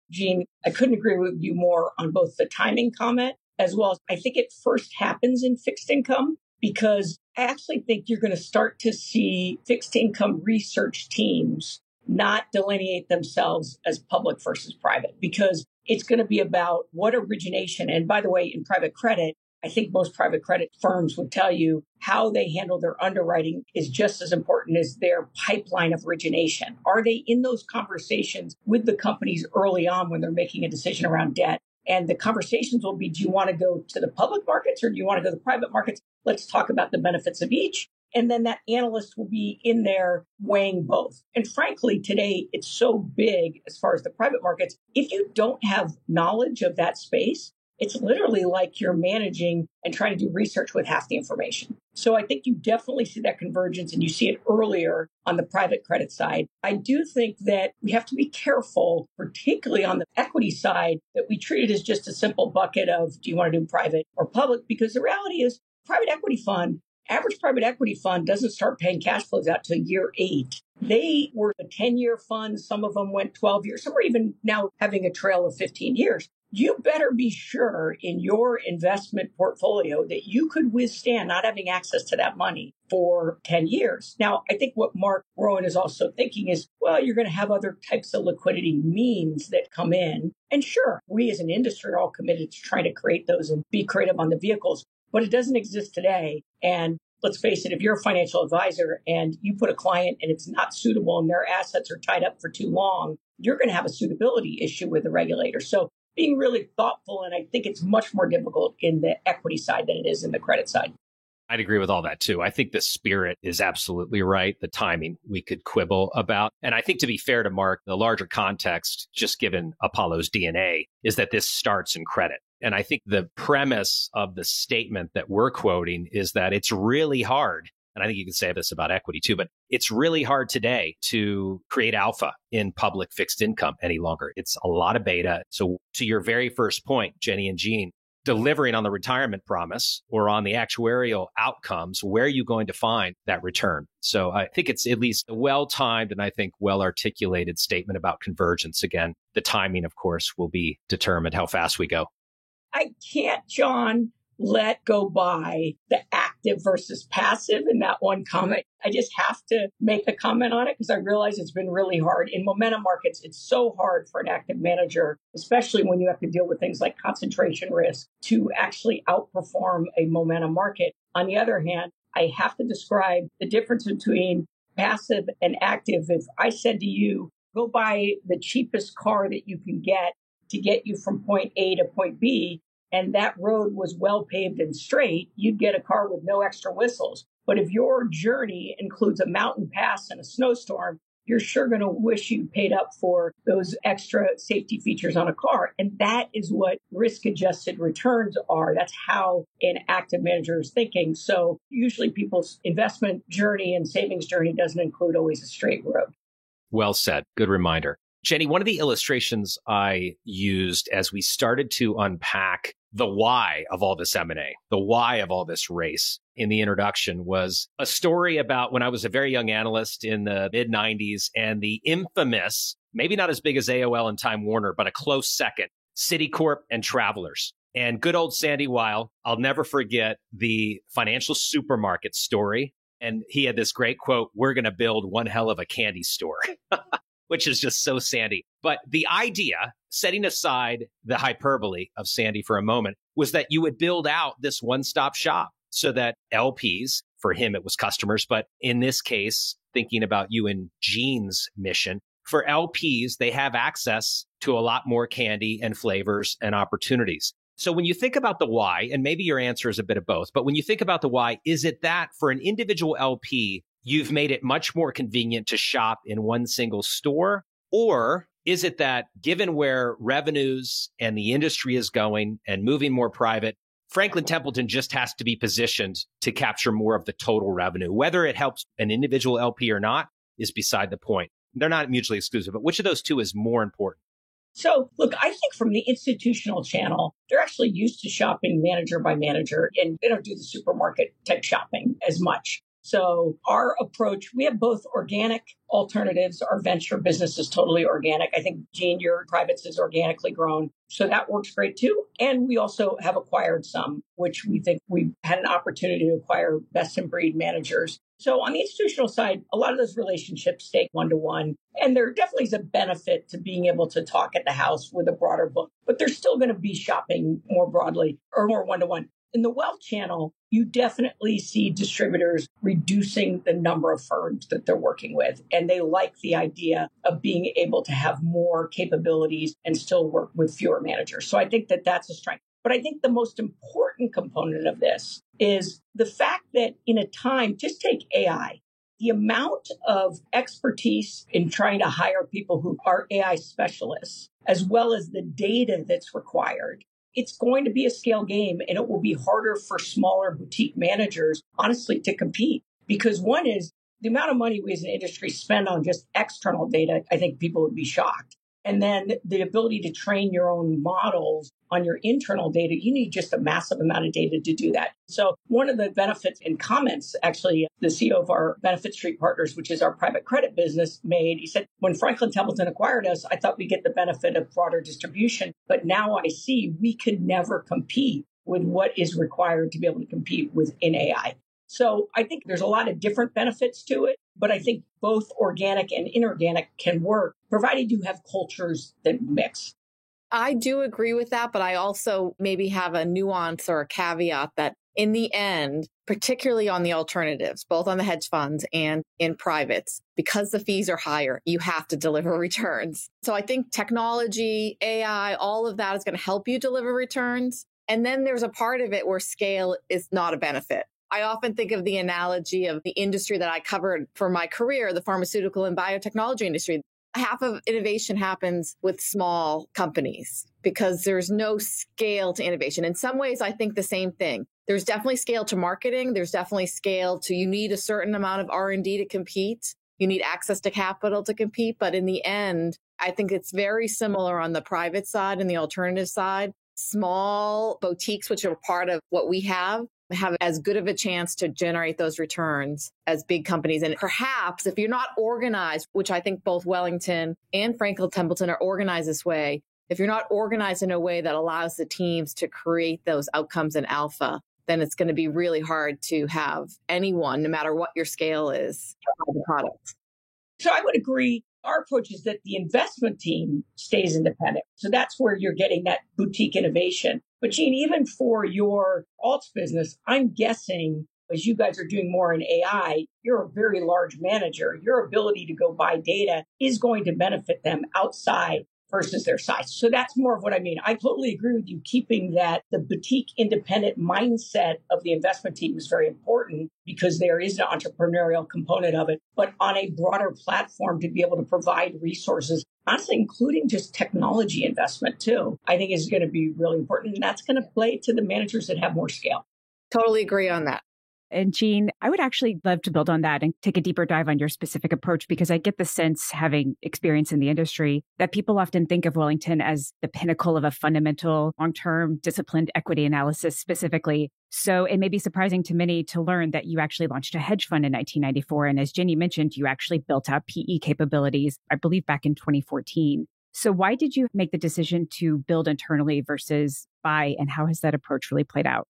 Gene, I couldn't agree with you more on both the timing comment as well as I think it first happens in fixed income because I actually think you're going to start to see fixed income research teams not delineate themselves as public versus private because it's going to be about what origination. And by the way, in private credit, I think most private credit firms would tell you how they handle their underwriting is just as important as their pipeline of origination. Are they in those conversations with the companies early on when they're making a decision around debt? And the conversations will be, do you want to go to the public markets or do you want to go to the private markets? Let's talk about the benefits of each. And then that analyst will be in there weighing both. And frankly, today, it's so big as far as the private markets. If you don't have knowledge of that space, it's literally like you're managing and trying to do research with half the information. So I think you definitely see that convergence and you see it earlier on the private credit side. I do think that we have to be careful, particularly on the equity side, that we treat it as just a simple bucket of, do you want to do private or public? Because the reality is average private equity fund doesn't start paying cash flows out till year 8. They were a 10-year fund. Some of them went 12 years. Some are even now having a trail of 15 years. You better be sure in your investment portfolio that you could withstand not having access to that money for 10 years. Now, I think what Mark Rowan is also thinking is, well, you're going to have other types of liquidity means that come in. And sure, we as an industry are all committed to trying to create those and be creative on the vehicles, but it doesn't exist today. And let's face it, if you're a financial advisor and you put a client and it's not suitable and their assets are tied up for too long, you're going to have a suitability issue with the regulator. So being really thoughtful, and I think it's much more difficult in the equity side than it is in the credit side. I'd agree with all that too. I think the spirit is absolutely right. The timing we could quibble about. And I think to be fair to Mark, the larger context, just given Apollo's DNA, is that this starts in credit. And I think the premise of the statement that we're quoting is that it's really hard. And I think you can say this about equity too, but it's really hard today to create alpha in public fixed income any longer. It's a lot of beta. So to your very first point, Jenny and Gene, delivering on the retirement promise or on the actuarial outcomes, where are you going to find that return? So I think it's at least a well-timed and I think well-articulated statement about convergence. Again, the timing, of course, will be determined how fast we go. I can't, John, let go by the active versus passive in that one comment. I just have to make a comment on it because I realize it's been really hard. In momentum markets, it's so hard for an active manager, especially when you have to deal with things like concentration risk, to actually outperform a momentum market. On the other hand, I have to describe the difference between passive and active. If I said to you, go buy the cheapest car that you can get to get you from point A to point B, and that road was well paved and straight, you'd get a car with no extra whistles. But if your journey includes a mountain pass and a snowstorm, you're sure going to wish you paid up for those extra safety features on a car. And that is what risk-adjusted returns are. That's how an active manager is thinking. So usually people's investment journey and savings journey doesn't include always a straight road. Well said. Good reminder. Jenny, one of the illustrations I used as we started to unpack the why of all this M&A, the why of all this race in the introduction was a story about when I was a very young analyst in the mid-90s and the infamous, maybe not as big as AOL and Time Warner, but a close second, Citicorp and Travelers. And good old Sandy Weil, I'll never forget the financial supermarket story. And he had this great quote, "We're going to build one hell of a candy store." Which is just so Sandy. But the idea, setting aside the hyperbole of Sandy for a moment, was that you would build out this one-stop shop so that LPs, for him it was customers, but in this case, thinking about you and Gene's mission, for LPs, they have access to a lot more candy and flavors and opportunities. So when you think about the why, and maybe your answer is a bit of both, but when you think about the why, is it that for an individual LP, you've made it much more convenient to shop in one single store? Or is it that given where revenues and the industry is going and moving more private, Franklin Templeton just has to be positioned to capture more of the total revenue? Whether it helps an individual LP or not is beside the point. They're not mutually exclusive, but which of those two is more important? So, look, I think from the institutional channel, they're actually used to shopping manager by manager, and they don't do the supermarket type shopping as much. So our approach, we have both organic alternatives. Our venture business is totally organic. I think, Gene, your privates is organically grown. So that works great too. And we also have acquired some, which we think we had an opportunity to acquire best in breed managers. So on the institutional side, a lot of those relationships stay one-to-one. And there definitely is a benefit to being able to talk at the house with a broader book. But they're still going to be shopping more broadly or more one-to-one. In the wealth channel, you definitely see distributors reducing the number of firms that they're working with. And they like the idea of being able to have more capabilities and still work with fewer managers. So I think that that's a strength. But I think the most important component of this is the fact that in a time, just take AI, the amount of expertise in trying to hire people who are AI specialists, as well as the data that's required, it's going to be a scale game, and it will be harder for smaller boutique managers, honestly, to compete. Because one is the amount of money we as an industry spend on just external data, I think people would be shocked. And then the ability to train your own models on your internal data, you need just a massive amount of data to do that. So one of the benefits and comments, actually, the CEO of our Benefit Street Partners, which is our private credit business, made, he said, when Franklin Templeton acquired us, I thought we'd get the benefit of broader distribution. But now I see we could never compete with what is required to be able to compete within AI. So I think there's a lot of different benefits to it, but I think both organic and inorganic can work, provided you have cultures that mix. I do agree with that, but I also maybe have a nuance or a caveat that in the end, particularly on the alternatives, both on the hedge funds and in privates, because the fees are higher, you have to deliver returns. So I think technology, AI, all of that is going to help you deliver returns. And then there's a part of it where scale is not a benefit. I often think of the analogy of the industry that I covered for my career, the pharmaceutical and biotechnology industry. Half of innovation happens with small companies because there's no scale to innovation. In some ways, I think the same thing. There's definitely scale to marketing. There's definitely scale to, you need a certain amount of R&D to compete. You need access to capital to compete. But in the end, I think it's very similar on the private side and the alternative side. Small boutiques, which are part of what we have as good of a chance to generate those returns as big companies. And perhaps if you're not organized, which I think both Wellington and Franklin Templeton are organized this way, if you're not organized in a way that allows the teams to create those outcomes in alpha, then it's going to be really hard to have anyone, no matter what your scale is, have the product. So I would agree. Our approach is that the investment team stays independent. So that's where you're getting that boutique innovation. But Jean, even for your alts business, I'm guessing as you guys are doing more in AI, you're a very large manager. Your ability to go buy data is going to benefit them outside versus their size. So that's more of what I mean. I totally agree with you. Keeping that the boutique independent mindset of the investment team is very important because there is an entrepreneurial component of it, but on a broader platform to be able to provide resources, honestly, including just technology investment too, I think is going to be really important. And that's going to play to the managers that have more scale. Totally agree on that. And Jean, I would actually love to build on that and take a deeper dive on your specific approach, because I get the sense, having experience in the industry, that people often think of Wellington as the pinnacle of a fundamental, long-term, disciplined equity analysis specifically. So it may be surprising to many to learn that you actually launched a hedge fund in 1994. And as Jenny mentioned, you actually built out PE capabilities, I believe, back in 2014. So why did you make the decision to build internally versus buy, and how has that approach really played out?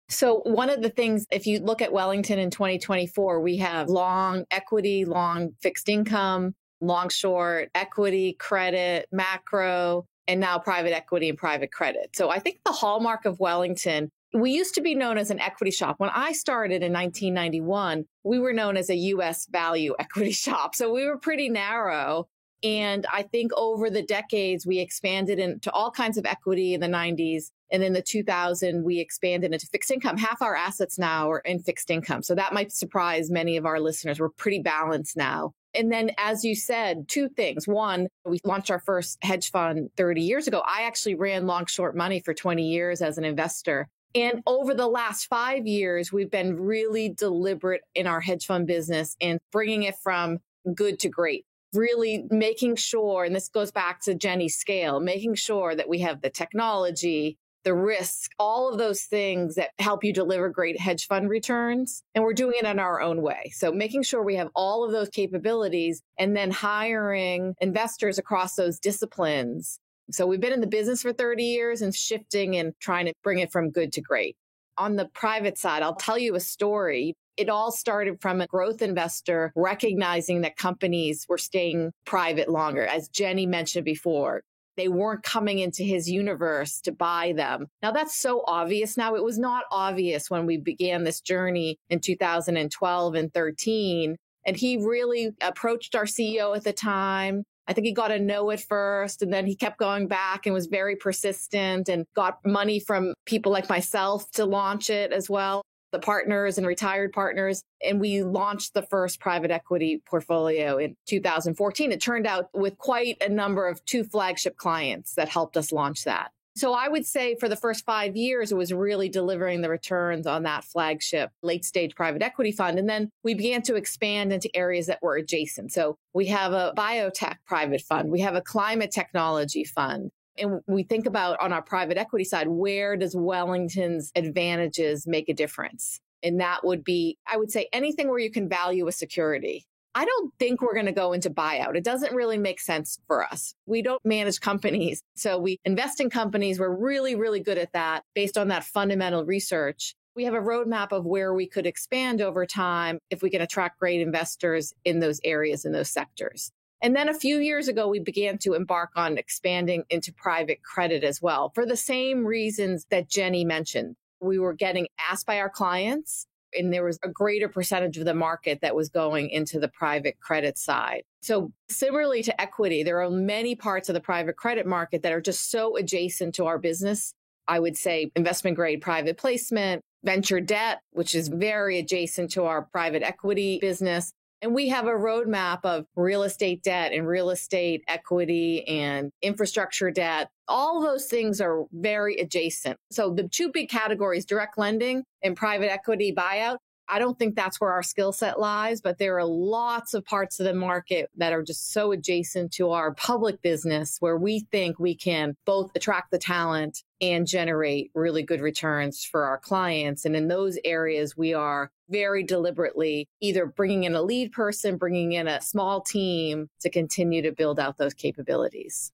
So one of the things, if you look at Wellington in 2024, we have long equity, long fixed income, long short, equity, credit, macro, and now private equity and private credit. So I think the hallmark of Wellington, we used to be known as an equity shop. When I started in 1991, we were known as a U.S. value equity shop. So we were pretty narrow. And I think over the decades, we expanded into all kinds of equity in the 90s. And in the 2000s, we expanded into fixed income. Half our assets now are in fixed income. So that might surprise many of our listeners. We're pretty balanced now. And then, as you said, two things. One, we launched our first hedge fund 30 years ago. I actually ran long short money for 20 years as an investor. And over the last 5 years, we've been really deliberate in our hedge fund business and bringing it from good to great. Really making sure, and this goes back to Jenny's scale, making sure that we have the technology, the risk, all of those things that help you deliver great hedge fund returns. And we're doing it in our own way. So making sure we have all of those capabilities and then hiring investors across those disciplines. So we've been in the business for 30 years and shifting and trying to bring it from good to great. On the private side, I'll tell you a story. It all started from a growth investor recognizing that companies were staying private longer. As Jenny mentioned before, they weren't coming into his universe to buy them. Now that's so obvious now. It was not obvious when we began this journey in 2012 and 13. And he really approached our CEO at the time. I think he got a no at first, and then he kept going back and was very persistent and got money from people like myself to launch it as well, the partners and retired partners. And we launched the first private equity portfolio in 2014. It turned out with quite a number of 2 flagship clients that helped us launch that. So I would say for the first 5 years, it was really delivering the returns on that flagship late stage private equity fund. And then we began to expand into areas that were adjacent. So we have a biotech private fund. We have a climate technology fund. And we think about on our private equity side, where does Wellington's advantages make a difference? And that would be, I would say, anything where you can value a security. I don't think we're going to go into buyout. It doesn't really make sense for us. We don't manage companies. So we invest in companies. We're really, really good at that based on that fundamental research. We have a roadmap of where we could expand over time if we can attract great investors in those areas, in those sectors. And then a few years ago, we began to embark on expanding into private credit as well for the same reasons that Jenny mentioned. We were getting asked by our clients, and there was a greater percentage of the market that was going into the private credit side. So similarly to equity, there are many parts of the private credit market that are just so adjacent to our business. I would say investment grade private placement, venture debt, which is very adjacent to our private equity business. And we have a roadmap of real estate debt and real estate equity and infrastructure debt. All those things are very adjacent. So the 2 big categories, direct lending and private equity buyout, I don't think that's where our skill set lies, but there are lots of parts of the market that are just so adjacent to our public business where we think we can both attract the talent and generate really good returns for our clients. And in those areas, we are very deliberately either bringing in a lead person, bringing in a small team to continue to build out those capabilities.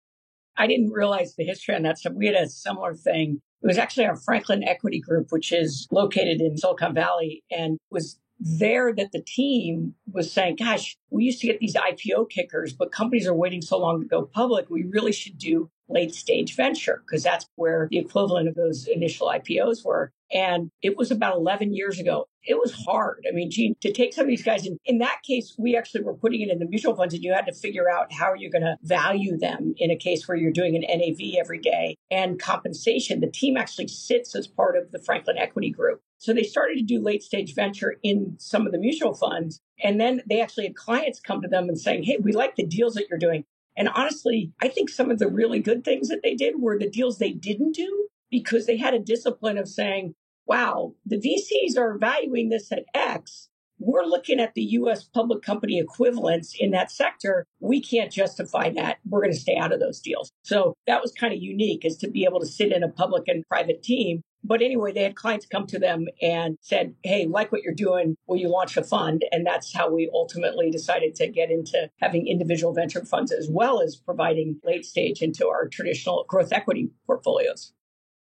I didn't realize the history on that stuff. We had a similar thing. It was actually our Franklin Equity Group, which is located in Silicon Valley, and was there that the team was saying, gosh, we used to get these IPO kickers, but companies are waiting so long to go public. We really should do late stage venture because that's where the equivalent of those initial IPOs were. And it was about 11 years ago. It was hard. I mean, Gene, to take some of these guys in that case, we actually were putting it in the mutual funds and you had to figure out how you're going to value them in a case where you're doing an NAV every day and compensation. The team actually sits as part of the Franklin Equity Group. So they started to do late stage venture in some of the mutual funds. And then they actually had clients come to them and saying, hey, we like the deals that you're doing. And honestly, I think some of the really good things that they did were the deals they didn't do because they had a discipline of saying, wow, the VCs are valuing this at X. We're looking at the U.S. public company equivalents in that sector. We can't justify that. We're going to stay out of those deals. So that was kind of unique, is to be able to sit in a public and private team. But anyway, they had clients come to them and said, hey, like what you're doing, will you launch a fund? And that's how we ultimately decided to get into having individual venture funds as well as providing late stage into our traditional growth equity portfolios.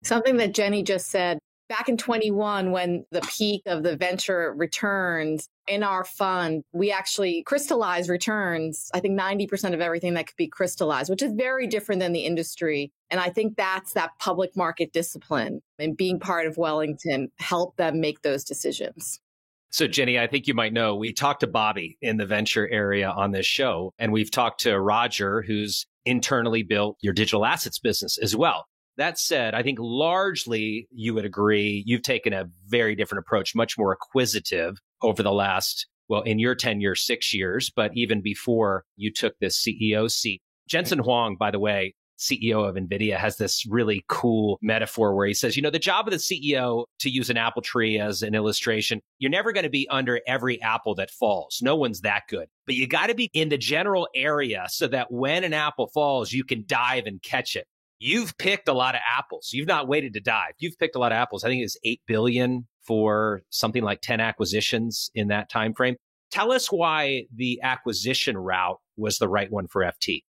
Something that Jenny just said, back in 21, when the peak of the venture returns in our fund, we actually crystallized returns. I think 90% of everything that could be crystallized, which is very different than the industry. And I think that's that public market discipline, and being part of Wellington helped them make those decisions. So, Jenny, I think you might know, we talked to Bobby in the venture area on this show, and we've talked to Roger, who's internally built your digital assets business as well. That said, I think largely you would agree you've taken a very different approach, much more acquisitive over the last, well, in your tenure, 6 years, but even before you took this CEO seat. Jensen Huang, by the way, CEO of NVIDIA, has this really cool metaphor where he says, you know, the job of the CEO, to use an apple tree as an illustration, you're never going to be under every apple that falls. No one's that good. But you got to be in the general area so that when an apple falls, you can dive and catch it. You've picked a lot of apples. You've not waited to dive. You've picked a lot of apples. I think it's $8 billion for something like 10 acquisitions in that time frame. Tell us why the acquisition route was the right one for FT.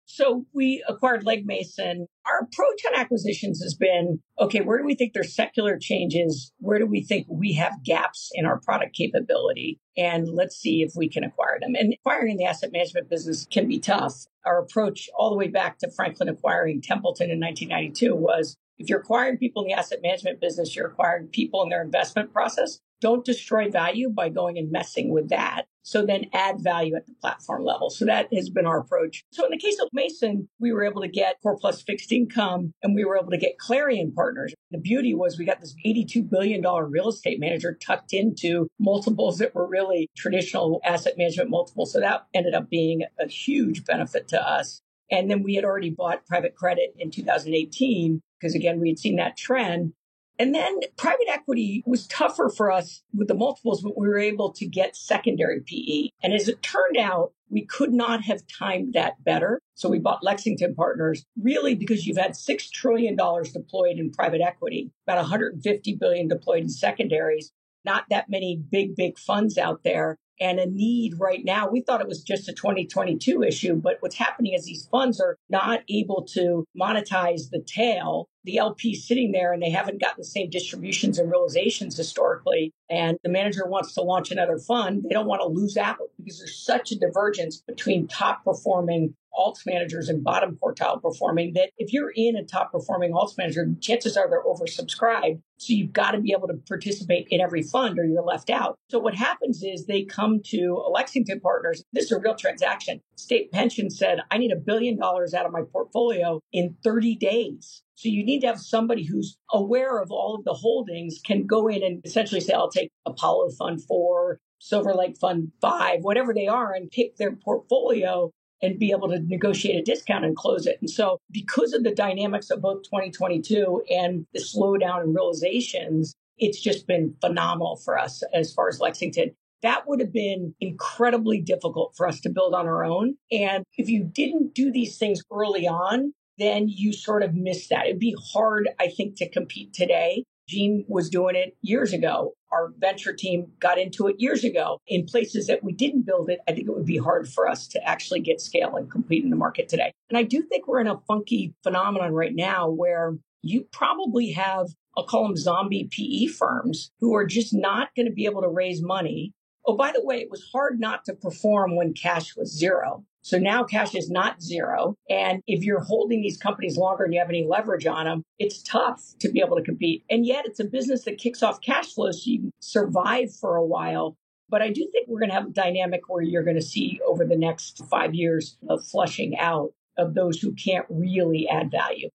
So we acquired Legg Mason Our approach on acquisitions has been, okay, where do we think there's secular changes? Where do we think we have gaps in our product capability? And let's see if we can acquire them. And acquiring the asset management business can be tough. Our approach all the way back to Franklin acquiring Templeton in 1992 was, if you're acquiring people in the asset management business, you're acquiring people in their investment process. Don't destroy value by going and messing with that. So then add value at the platform level. So that has been our approach. So in the case of Mason, we were able to get Core Plus fixed income, and we were able to get Clarion Partners. The beauty was we got this $82 billion real estate manager tucked into multiples that were really traditional asset management multiples. So that ended up being a huge benefit to us. And then we had already bought private credit in 2018 because, again, we had seen that trend. And then private equity was tougher for us with the multiples, but we were able to get secondary PE. And as it turned out, we could not have timed that better. So we bought Lexington Partners really because you've had $6 trillion deployed in private equity, about $150 billion deployed in secondaries, not that many big funds out there. And a need right now, we thought it was just a 2022 issue, but what's happening is these funds are not able to monetize the tail. The LP sitting there and they haven't gotten the same distributions and realizations historically. And the manager wants to launch another fund. They don't want to lose out because there's such a divergence between top performing alts managers and bottom quartile performing that if you're in a top performing alts manager, chances are they're oversubscribed. So you've got to be able to participate in every fund or you're left out. So what happens is they come to Lexington Partners. This is a real transaction. State Pension said, I need $1 billion out of my portfolio in 30 days. So you need to have somebody who's aware of all of the holdings, can go in and essentially say, I'll take Apollo Fund 4, Silver Lake Fund 5, whatever they are, and pick their portfolio and be able to negotiate a discount and close it. And so because of the dynamics of both 2022 and the slowdown in realizations, it's just been phenomenal for us as far as Lexington. That would have been incredibly difficult for us to build on our own. And if you didn't do these things early on, then you sort of miss that. It'd be hard, I think, to compete today. Gene was doing it years ago. Our venture team got into it years ago. In places that we didn't build it, I think it would be hard for us to actually get scale and compete in the market today. And I do think we're in a funky phenomenon right now where you probably have, I'll call them zombie PE firms, who are just not going to be able to raise money. Oh, by the way, it was hard not to perform when cash was zero. So now cash is not zero. And if you're holding these companies longer and you have any leverage on them, it's tough to be able to compete. And yet it's a business that kicks off cash flow so you can survive for a while. But I do think we're going to have a dynamic where you're going to see over the next 5 years of flushing out of those who can't really add value.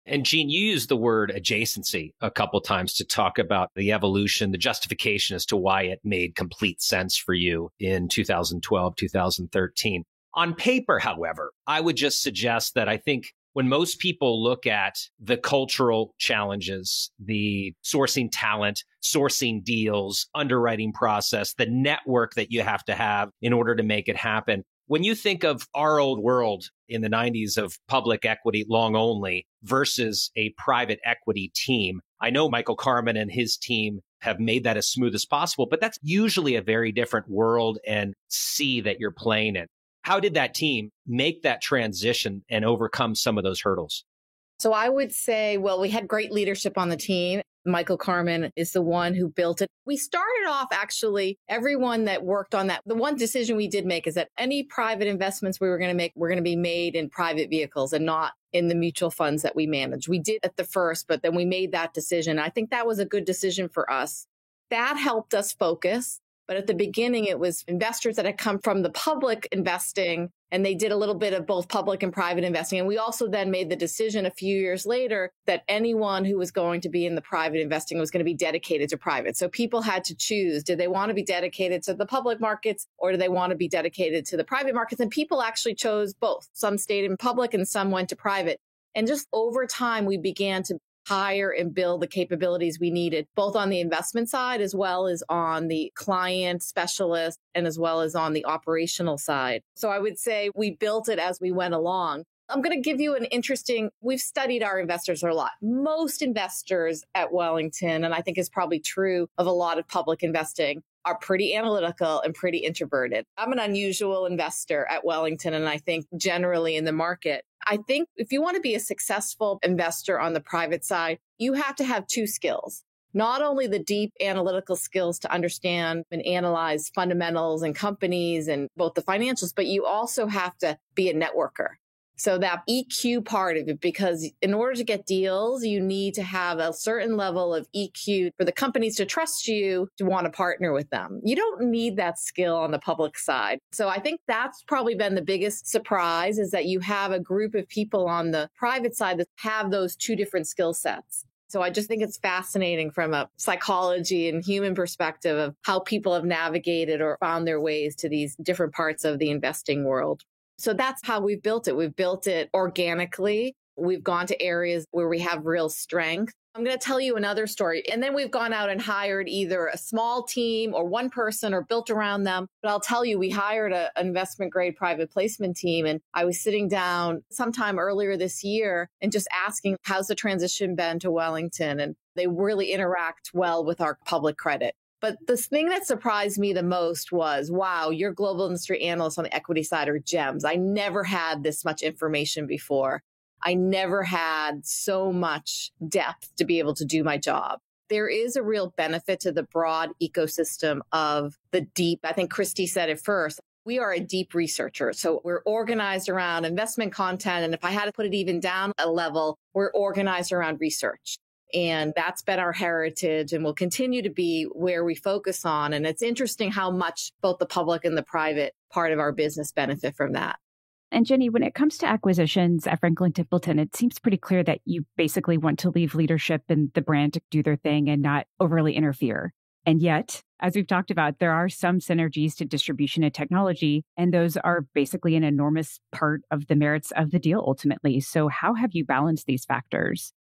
And Gene, you used the word adjacency a couple times to talk about the evolution, the justification as to why it made complete sense for you in 2012, 2013. On paper, however, I would just suggest that I think when most people look at the cultural challenges, the sourcing talent, sourcing deals, underwriting process, the network that you have to have in order to make it happen, when you think of our old world in the 90s of public equity long only versus a private equity team, I know Michael Carmen and his team have made that as smooth as possible, but that's usually a very different world and sea that you're playing in. How did that team make that transition and overcome some of those hurdles? So I would say, well, we had great leadership on the team. Michael Carmen is the one who built it. We started off, actually, everyone that worked on that. The one decision we did make is that any private investments we were going to make were going to be made in private vehicles and not in the mutual funds that we manage. We did at the first, but then we made that decision. I think that was a good decision for us. That helped us focus. But at the beginning, it was investors that had come from the public investing, and they did a little bit of both public and private investing. And we also then made the decision a few years later that anyone who was going to be in the private investing was going to be dedicated to private. So people had to choose. Did they want to be dedicated to the public markets or do they want to be dedicated to the private markets? And people actually chose both. Some stayed in public and some went to private. And just over time, we began to hire and build the capabilities we needed, both on the investment side, as well as on the client specialist, and as well as on the operational side. So I would say we built it as we went along. I'm going to give you we've studied our investors a lot. Most investors at Wellington, and I think is probably true of a lot of public investing, are pretty analytical and pretty introverted. I'm an unusual investor at Wellington, and I think generally in the market. I think if you want to be a successful investor on the private side, you have to have two skills. Not only the deep analytical skills to understand and analyze fundamentals and companies and both the financials, but you also have to be a networker. So that EQ part of it, because in order to get deals, you need to have a certain level of EQ for the companies to trust you to want to partner with them. You don't need that skill on the public side. So I think that's probably been the biggest surprise, is that you have a group of people on the private side that have those two different skill sets. So I just think it's fascinating from a psychology and human perspective of how people have navigated or found their ways to these different parts of the investing world. So that's how we've built it. We've built it organically. We've gone to areas where we have real strength. I'm going to tell you another story. And then we've gone out and hired either a small team or one person or built around them. But I'll tell you, we hired an investment grade private placement team. And I was sitting down sometime earlier this year and just asking, how's the transition been to Wellington? And they really interact well with our public credit. But the thing that surprised me the most was, wow, your global industry analysts on the equity side are gems. I never had this much information before. I never had so much depth to be able to do my job. There is a real benefit to the broad ecosystem of the deep. I think Christy said it first. We are a deep researcher. So we're organized around investment content. And if I had to put it even down a level, we're organized around research. And that's been our heritage and will continue to be where we focus on. And it's interesting how much both the public and the private part of our business benefit from that. And Jenny, when it comes to acquisitions at Franklin Templeton, it seems pretty clear that you basically want to leave leadership and the brand to do their thing and not overly interfere. And yet, as we've talked about, there are some synergies to distribution and technology, and those are basically an enormous part of the merits of the deal ultimately. So how have you balanced these factors?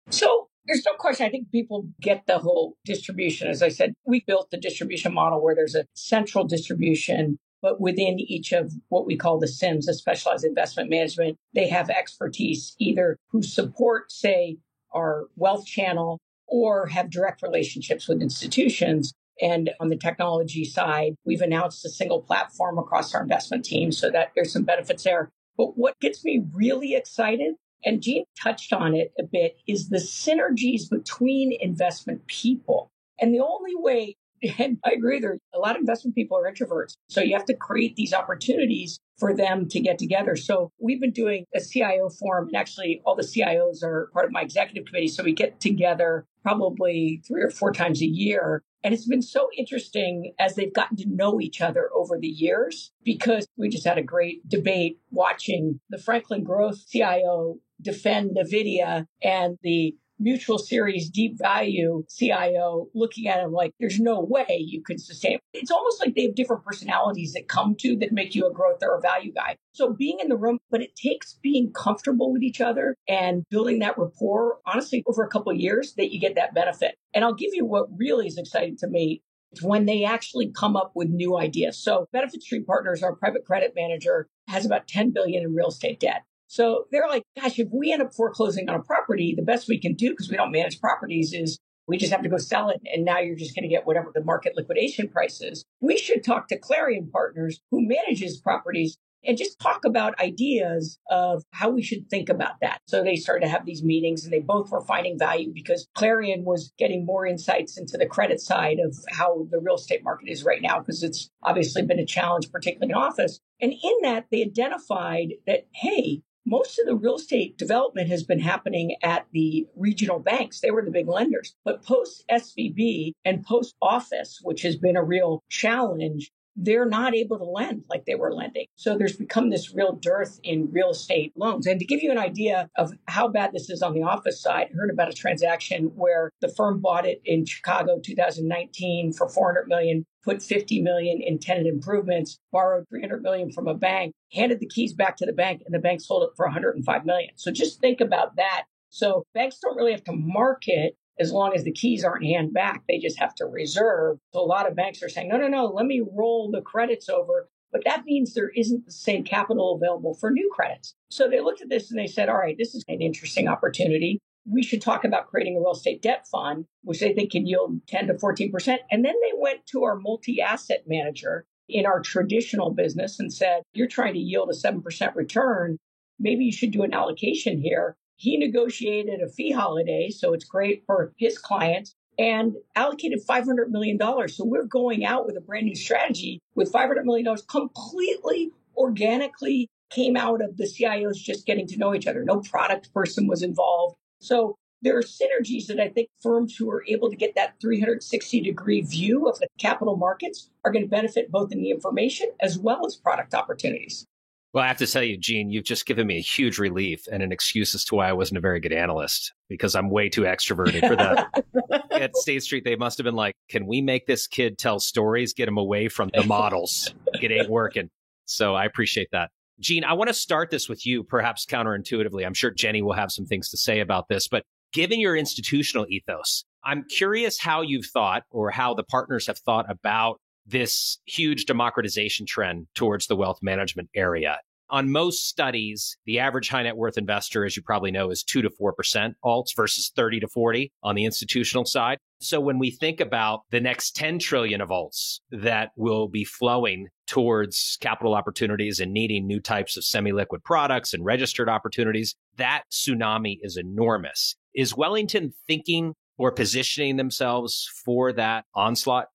So there's no question. I think people get the whole distribution. As I said, we built the distribution model where there's a central distribution, but within each of what we call the SIMs, the specialized investment management, they have expertise either who support, say, our wealth channel or have direct relationships with institutions. And on the technology side, we've announced a single platform across our investment team so that there's some benefits there. But what gets me really excited, and Jean touched on it a bit, is the synergies between investment people. And the only way, and I agree, there a lot of investment people are introverts. So you have to create these opportunities for them to get together. So we've been doing a CIO forum, and actually all the CIOs are part of my executive committee. So we get together probably 3 or 4 times a year. And it's been so interesting as they've gotten to know each other over the years, because we just had a great debate watching the Franklin Growth CIO defend NVIDIA and the Mutual Series Deep Value CIO looking at him like, there's no way you could sustain. It's almost like they have different personalities that come to that make you a growth or a value guy. So being in the room, but it takes being comfortable with each other and building that rapport, honestly, over a couple of years that you get that benefit. And I'll give you what really is exciting to me. It's when they actually come up with new ideas. So Benefit Street Partners, our private credit manager, has about $10 billion in real estate debt. So they're like, gosh, if we end up foreclosing on a property, the best we can do, because we don't manage properties, is we just have to go sell it. And now you're just going to get whatever the market liquidation price is. We should talk to Clarion Partners, who manages properties, and just talk about ideas of how we should think about that. So they started to have these meetings, and they both were finding value because Clarion was getting more insights into the credit side of how the real estate market is right now, because it's obviously been a challenge, particularly in office. And in that, they identified that, hey, most of the real estate development has been happening at the regional banks. They were the big lenders. But post SVB and post office, which has been a real challenge, they're not able to lend like they were lending. So there's become this real dearth in real estate loans. And to give you an idea of how bad this is on the office side, I heard about a transaction where the firm bought it in Chicago 2019 for $400 million, put $50 million in tenant improvements, borrowed $300 million from a bank, handed the keys back to the bank, and the bank sold it for $105 million. So just think about that. So banks don't really have to market as long as the keys aren't handed back. They just have to reserve. So a lot of banks are saying, no, let me roll the credits over. But that means there isn't the same capital available for new credits. So they looked at this and they said, all right, this is an interesting opportunity. We should talk about creating a real estate debt fund, which they think can yield 10 to 14%. And then they went to our multi-asset manager in our traditional business and said, you're trying to yield a 7% return. maybe you should do an allocation here. He negotiated a fee holiday, so it's great for his clients, and allocated $500 million. So we're going out with a brand new strategy with $500 million completely organically came out of the CIOs just getting to know each other. No product person was involved. So there are synergies that I think firms who are able to get that 360-degree view of the capital markets are going to benefit both in the information as well as product opportunities. Well, I have to tell you, Gene, you've just given me a huge relief and an excuse as to why I wasn't a very good analyst, because I'm way too extroverted for that. At State Street, they must have been like, can we make this kid tell stories, get him away from the models? It ain't working. So I appreciate that. Gene, I want to start this with you, perhaps counterintuitively. I'm sure Jenny will have some things to say about this, but given your institutional ethos, I'm curious how you've thought, or how the partners have thought about this huge democratization trend towards the wealth management area. On most studies, the average high net worth investor, as you probably know, is 2 to 4% alts versus 30 to 40 on the institutional side. So when we think about the next 10 trillion of alts that will be flowing towards capital opportunities and needing new types of semi-liquid products and registered opportunities, that tsunami is enormous. Is Wellington thinking or positioning themselves for that onslaught?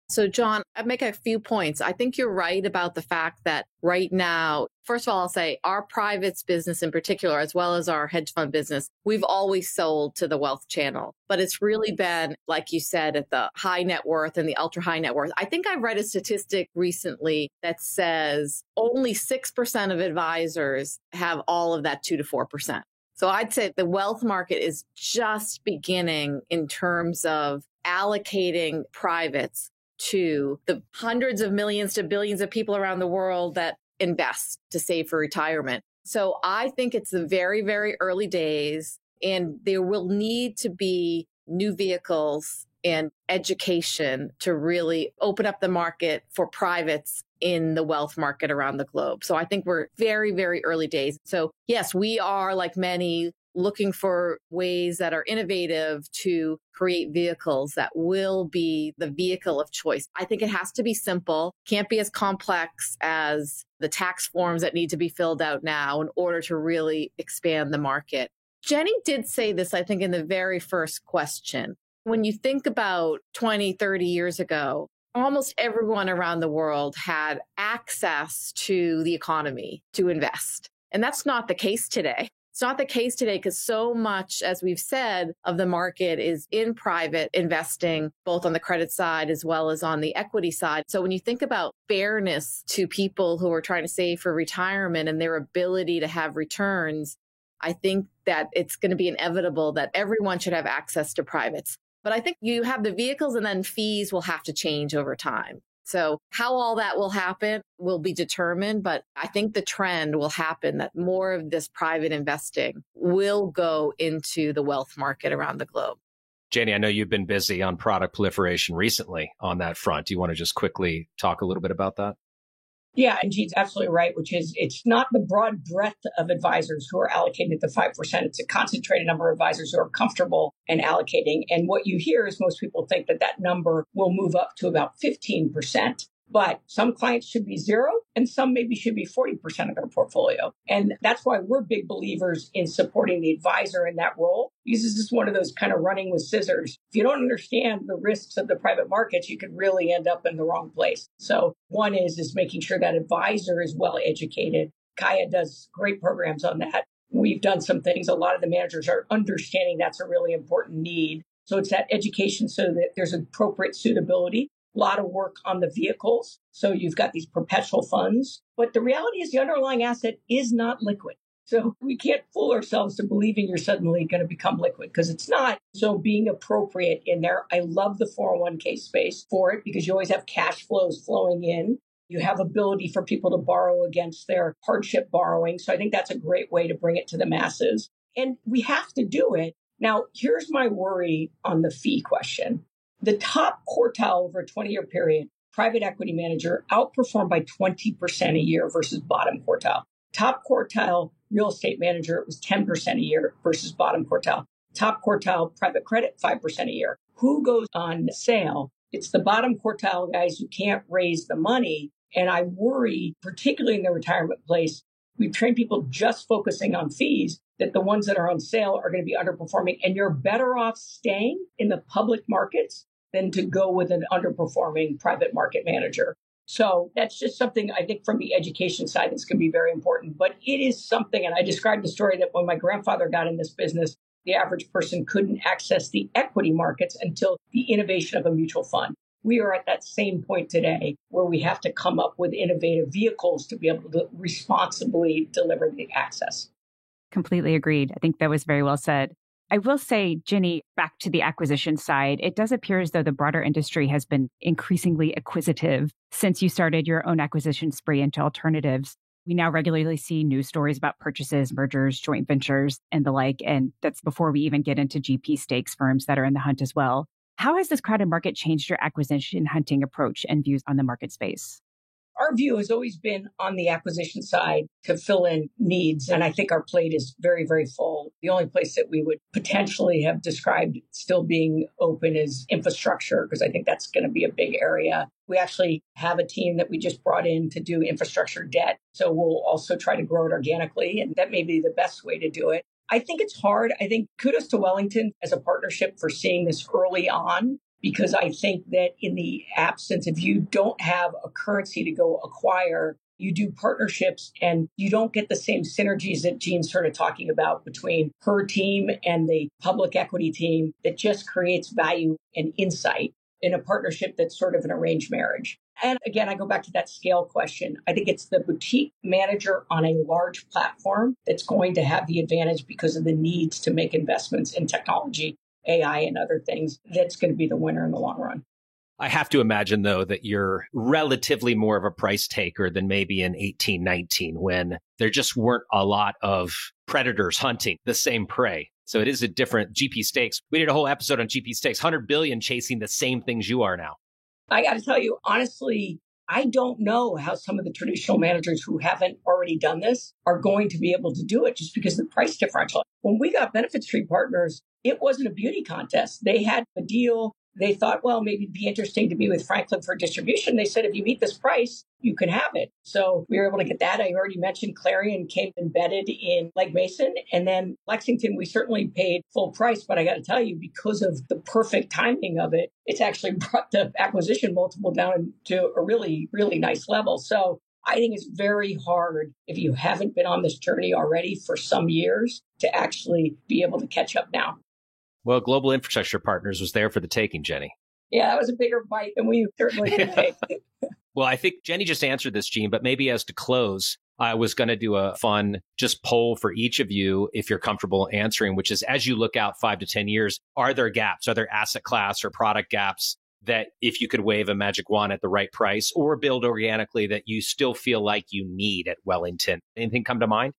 So, John, I'd make a few points. I think you're right about the fact that right now, first of all, I'll say our privates business in particular, as well as our hedge fund business, we've always sold to the wealth channel. But it's really been, like you said, at the high net worth and the ultra high net worth. I think I read a statistic recently that says only 6% of advisors have all of that 2 to 4%. So I'd say the wealth market is just beginning in terms of allocating privates to the hundreds of millions to billions of people around the world that invest to save for retirement. So I think it's the very, very early days, and there will need to be new vehicles and education to really open up the market for privates in the wealth market around the globe. So I think we're very, very early days. So yes, we are, like many, looking for ways that are innovative to create vehicles that will be the vehicle of choice. I think it has to be simple, can't be as complex as the tax forms that need to be filled out now in order to really expand the market. Jenny did say this, I think, in the very first question. When you think about 20, 30 years ago, almost everyone around the world had access to the economy to invest. And that's not the case today. It's not the case today because so much, as we've said, of the market is in private investing, both on the credit side as well as on the equity side. So when you think about fairness to people who are trying to save for retirement and their ability to have returns, I think that it's going to be inevitable that everyone should have access to privates. But I think you have the vehicles and then fees will have to change over time. So how all that will happen will be determined, but I think the trend will happen that more of this private investing will go into the wealth market around the globe. Janie, I know you've been busy on product proliferation recently on that front. Do you want to just quickly talk a little bit about that? Yeah, and Gene's absolutely right, which is it's not the broad breadth of advisors who are allocated the 5%. It's a concentrated number of advisors who are comfortable in allocating. And what you hear is most people think that that number will move up to about 15%. But some clients should be 0 and some maybe should be 40% of their portfolio. And that's why we're big believers in supporting the advisor in that role. Because this is one of those kind of running with scissors. If you don't understand the risks of the private markets, you could really end up in the wrong place. So one is making sure that advisor is well educated. Kaya does great programs on that. We've done some things. A lot of the managers are understanding that's a really important need. So it's that education so that there's appropriate suitability. A lot of work on the vehicles. So you've got these perpetual funds. But the reality is the underlying asset is not liquid. So we can't fool ourselves to believing you're suddenly going to become liquid because it's not. So being appropriate in there. I love the 401k space for it because you always have cash flows flowing in. You have ability for people to borrow against their hardship borrowing. So I think that's a great way to bring it to the masses. And we have to do it. Now, here's my worry on the fee question. The top quartile over a 20-year period, private equity manager outperformed by 20% a year versus bottom quartile. Top quartile real estate manager was 10% a year versus bottom quartile. Top quartile private credit, 5% a year. Who goes on sale? It's the bottom quartile guys who can't raise the money. And I worry, particularly in the retirement place, we've trained people just focusing on fees, that the ones that are on sale are going to be underperforming. And you're better off staying in the public markets than to go with an underperforming private market manager. So that's just something I think from the education side that's going to be very important. But it is something, and I described the story that when my grandfather got in this business, the average person couldn't access the equity markets until the innovation of a mutual fund. We are at that same point today where we have to come up with innovative vehicles to be able to responsibly deliver the access. Completely agreed. I think that was very well said. I will say, Jenny, back to the acquisition side, it does appear as though the broader industry has been increasingly acquisitive since you started your own acquisition spree into alternatives. We now regularly see news stories about purchases, mergers, joint ventures, and the like. And that's before we even get into GP stakes firms that are in the hunt as well. How has this crowded market changed your acquisition hunting approach and views on the market space? Our view has always been on the acquisition side to fill in needs. And I think our plate is very, very full. The only place that we would potentially have described still being open is infrastructure, because I think that's going to be a big area. We actually have a team that we just brought in to do infrastructure debt. So we'll also try to grow it organically. And that may be the best way to do it. I think it's hard. I think kudos to Wellington as a partnership for seeing this early on, because I think that in the absence, if you don't have a currency to go acquire, you do partnerships and you don't get the same synergies that Jean's sort of talking about between her team and the public equity team that just creates value and insight in a partnership that's sort of an arranged marriage. And again, I go back to that scale question. I think it's the boutique manager on a large platform that's going to have the advantage because of the needs to make investments in technology, AI, and other things. That's going to be the winner in the long run. I have to imagine, though, that you're relatively more of a price taker than maybe in 1819, when there just weren't a lot of predators hunting the same prey. So it is a different GP stakes. We did a whole episode on GP stakes, 100 billion chasing the same things you are now. I got to tell you, honestly, I don't know how some of the traditional managers who haven't already done this are going to be able to do it just because of the price differential. When we got Benefit Street Partners, it wasn't a beauty contest. They had a deal. They thought, well, maybe it'd be interesting to be with Franklin for distribution. They said, if you meet this price, you can have it. So we were able to get that. I already mentioned Clarion came embedded in Legg Mason. And then Lexington, we certainly paid full price. But I got to tell you, because of the perfect timing of it, it's actually brought the acquisition multiple down to a really, really nice level. So I think it's very hard if you haven't been on this journey already for some years to actually be able to catch up now. Well, Global Infrastructure Partners was there for the taking, Jenny. Yeah, that was a bigger bite than we certainly could take. Well, I think Jenny just answered this, Jean, but maybe as to close, I was going to do a fun just poll for each of you, if you're comfortable answering, which is, as you look out 5 to 10 years, are there gaps? Are there asset class or product gaps that if you could wave a magic wand at the right price or build organically that you still feel like you need at Wellington? Anything come to mind?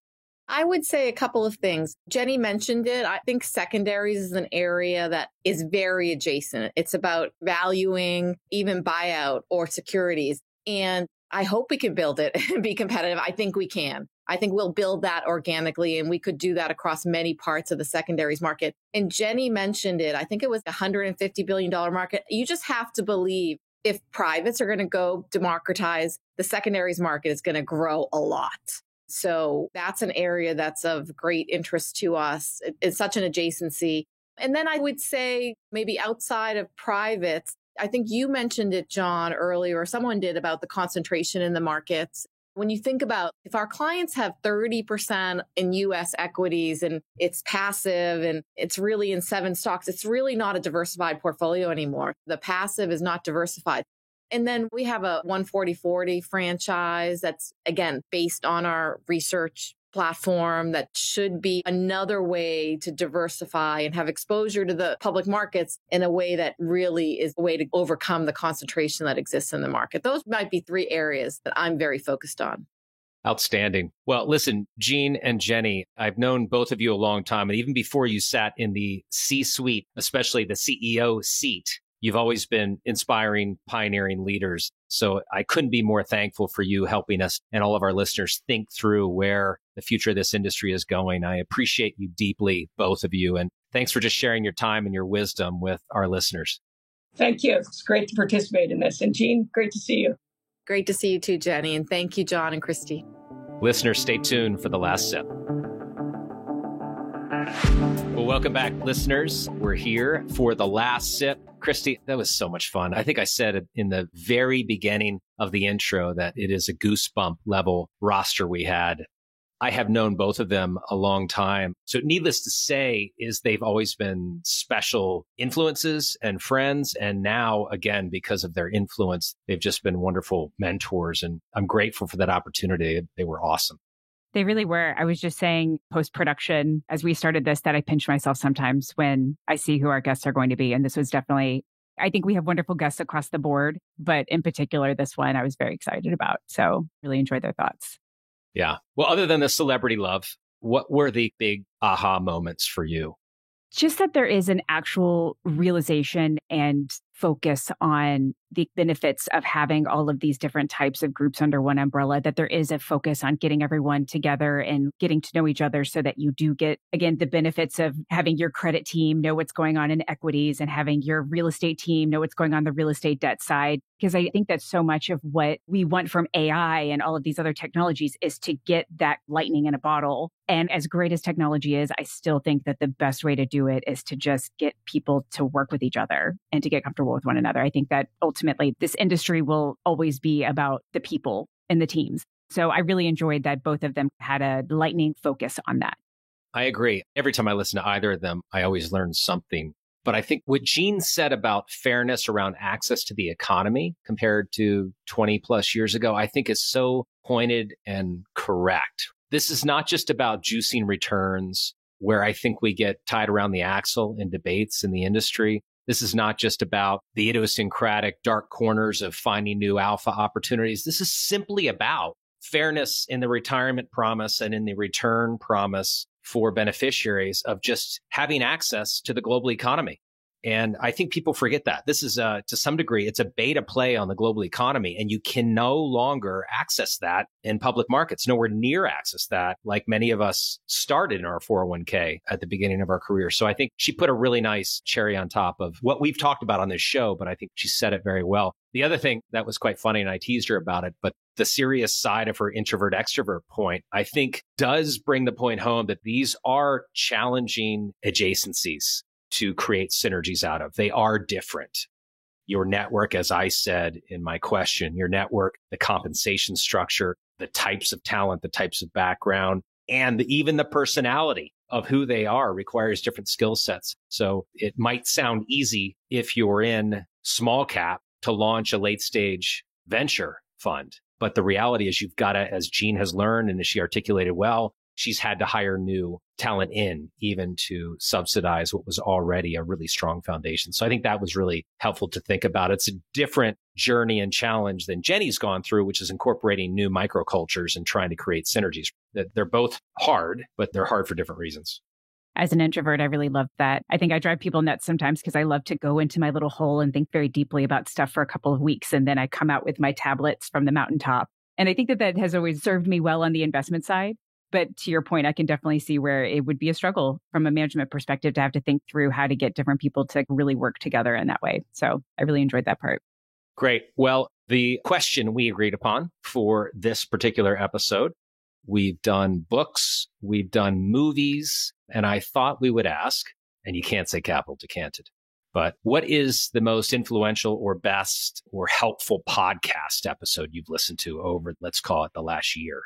I would say a couple of things. Jenny mentioned it. I think secondaries is an area that is very adjacent. It's about valuing even buyout or securities. And I hope we can build it and be competitive. I think we can. I think we'll build that organically, and we could do that across many parts of the secondaries market. And Jenny mentioned it. I think it was a $150 billion market. You just have to believe if privates are going to go democratize, the secondaries market is going to grow a lot. So that's an area that's of great interest to us. It's such an adjacency. And then I would say maybe outside of privates, I think you mentioned it, John, earlier, or someone did, about the concentration in the markets. When you think about if our clients have 30% in U.S. equities and it's passive and it's really in 7 stocks, it's really not a diversified portfolio anymore. The passive is not diversified. And then we have a 140/40 franchise that's, again, based on our research platform that should be another way to diversify and have exposure to the public markets in a way that really is a way to overcome the concentration that exists in the market. Those might be 3 areas that I'm very focused on. Outstanding. Well, listen, Jean and Jenny, I've known both of you a long time. And even before you sat in the C-suite, especially the CEO seat, you've always been inspiring, pioneering leaders. So I couldn't be more thankful for you helping us and all of our listeners think through where the future of this industry is going. I appreciate you deeply, both of you. And thanks for just sharing your time and your wisdom with our listeners. Thank you. It's great to participate in this. And Jean, great to see you. Great to see you too, Jenny. And thank you, John and Christy. Listeners, stay tuned for The Last Sip. Well, welcome back, listeners. We're here for The Last Sip. Christy, that was so much fun. I think I said in the very beginning of the intro that it is a goosebump level roster we had. I have known both of them a long time. So needless to say is they've always been special influences and friends. And now, again, because of their influence, they've just been wonderful mentors. And I'm grateful for that opportunity. They were awesome. They really were. I was just saying post-production as we started this that I pinch myself sometimes when I see who our guests are going to be. And this was definitely, I think we have wonderful guests across the board, but in particular, this one I was very excited about. So really enjoyed their thoughts. Yeah. Well, other than the celebrity love, what were the big aha moments for you? Just that there is an actual realization and focus on the benefits of having all of these different types of groups under one umbrella, that there is a focus on getting everyone together and getting to know each other so that you do get, again, the benefits of having your credit team know what's going on in equities and having your real estate team know what's going on the real estate debt side. Because I think that so much of what we want from AI and all of these other technologies is to get that lightning in a bottle. And as great as technology is, I still think that the best way to do it is to just get people to work with each other and to get comfortable with one another. I think that ultimately this industry will always be about the people and the teams. So I really enjoyed that both of them had a lightning focus on that. I agree. Every time I listen to either of them, I always learn something. But I think what Gene said about fairness around access to the economy compared to 20 plus years ago, I think is so pointed and correct. This is not just about juicing returns, where I think we get tied around the axle in debates in the industry. This is not just about the idiosyncratic dark corners of finding new alpha opportunities. This is simply about fairness in the retirement promise and in the return promise for beneficiaries of just having access to the global economy. And I think people forget that. This is, to some degree, it's a beta play on the global economy, and you can no longer access that in public markets, nowhere near access that like many of us started in our 401k at the beginning of our career. So I think she put a really nice cherry on top of what we've talked about on this show, but I think she said it very well. The other thing that was quite funny, and I teased her about it, but the serious side of her introvert extrovert point, I think does bring the point home that these are challenging adjacencies to create synergies out of. They are different. Your network, as I said in my question, your network, the compensation structure, the types of talent, the types of background, and even the personality of who they are requires different skill sets. So it might sound easy if you're in small cap to launch a late stage venture fund. But the reality is you've got to, as Jean has learned and as she articulated well, she's had to hire new talent in even to subsidize what was already a really strong foundation. So I think that was really helpful to think about. It's a different journey and challenge than Jenny's gone through, which is incorporating new microcultures and trying to create synergies. They're both hard, but they're hard for different reasons. As an introvert, I really love that. I think I drive people nuts sometimes because I love to go into my little hole and think very deeply about stuff for a couple of weeks. And then I come out with my tablets from the mountaintop. And I think that that has always served me well on the investment side. But to your point, I can definitely see where it would be a struggle from a management perspective to have to think through how to get different people to really work together in that way. So I really enjoyed that part. Great. Well, the question we agreed upon for this particular episode, we've done books, we've done movies, and I thought we would ask, and you can't say capital decanted, but what is the most influential or best or helpful podcast episode you've listened to over, let's call it, the last year?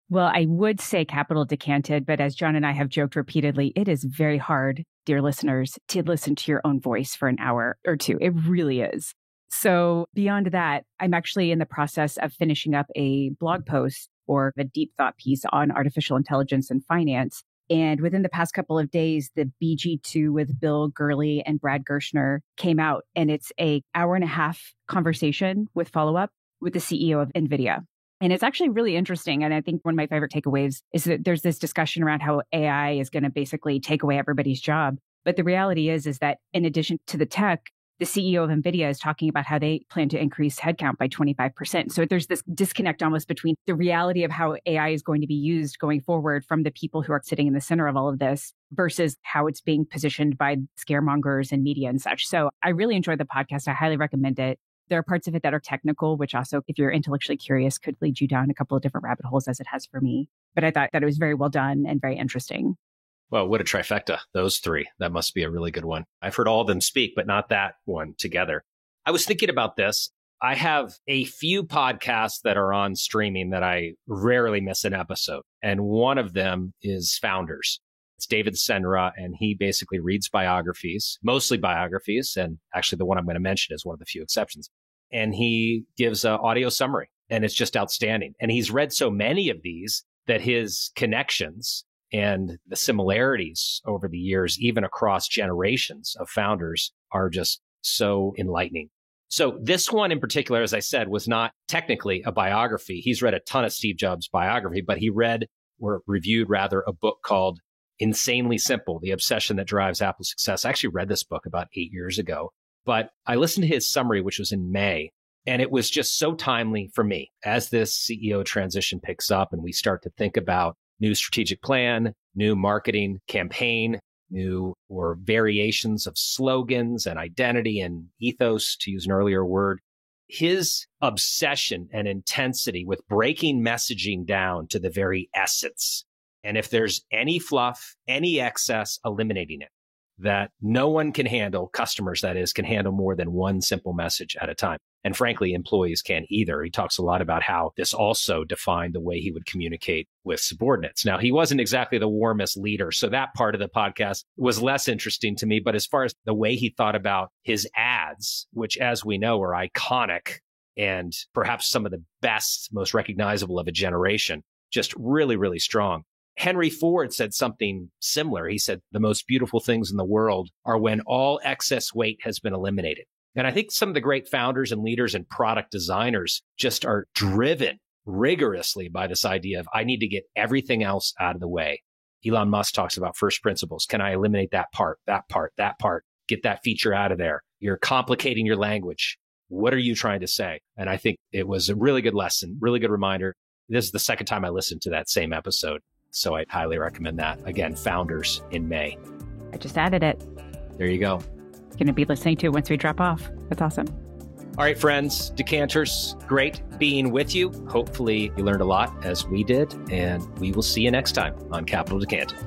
Well, I would say capital decanted, but as John and I have joked repeatedly, it is very hard, dear listeners, to listen to your own voice for an hour or two. It really is. So beyond that, I'm actually in the process of finishing up a blog post or a deep thought piece on artificial intelligence and finance. And within the past couple of days, the BG2 with Bill Gurley and Brad Gershner came out, and it's an hour-and-a-half conversation with follow-up with the CEO of NVIDIA. And it's actually really interesting. And I think one of my favorite takeaways is that there's this discussion around how AI is going to basically take away everybody's job. But the reality is that in addition to the tech, the CEO of NVIDIA is talking about how they plan to increase headcount by 25%. So there's this disconnect almost between the reality of how AI is going to be used going forward from the people who are sitting in the center of all of this versus how it's being positioned by scaremongers and media and such. So I really enjoyed the podcast. I highly recommend it. There are parts of it that are technical, which also, if you're intellectually curious, could lead you down a couple of different rabbit holes as it has for me. But I thought that it was very well done and very interesting. Well, what a trifecta, those three. That must be a really good one. I've heard all of them speak, but not that one together. I was thinking about this. I have a few podcasts that are on streaming that I rarely miss an episode. And one of them is Founders. It's David Senra, and he basically reads biographies, mostly biographies. And actually, the one I'm going to mention is one of the few exceptions. And he gives an audio summary, and it's just outstanding. And he's read so many of these that his connections and the similarities over the years, even across generations of founders, are just so enlightening. So this one in particular, as I said, was not technically a biography. He's read a ton of Steve Jobs biography, but he reviewed a book called Insanely Simple, The Obsession That Drives Apple Success. I actually read this book about 8 years ago, but I listened to his summary, which was in May, and it was just so timely for me as this CEO transition picks up and we start to think about new strategic plan, new marketing campaign, new or variations of slogans and identity and ethos, to use an earlier word. His obsession and intensity with breaking messaging down to the very essence. And if there's any fluff, any excess, eliminating it. That no one can handle, customers that is, can handle more than one simple message at a time. And frankly, employees can't either. He talks a lot about how this also defined the way he would communicate with subordinates. Now, he wasn't exactly the warmest leader, so that part of the podcast was less interesting to me. But as far as the way he thought about his ads, which, as we know, are iconic and perhaps some of the best, most recognizable of a generation, just really, really strong. Henry Ford said something similar. He said, the most beautiful things in the world are when all excess weight has been eliminated. And I think some of the great founders and leaders and product designers just are driven rigorously by this idea of, I need to get everything else out of the way. Elon Musk talks about first principles. Can I eliminate that part, get that feature out of there? You're complicating your language. What are you trying to say? And I think it was a really good lesson, really good reminder. This is the second time I listened to that same episode. So I highly recommend that. Again, Founders in May. I just added it. There you go. Going to be listening to it once we drop off. That's awesome. All right, friends, Decanters, great being with you. Hopefully you learned a lot as we did, and we will see you next time on Capital Decanted.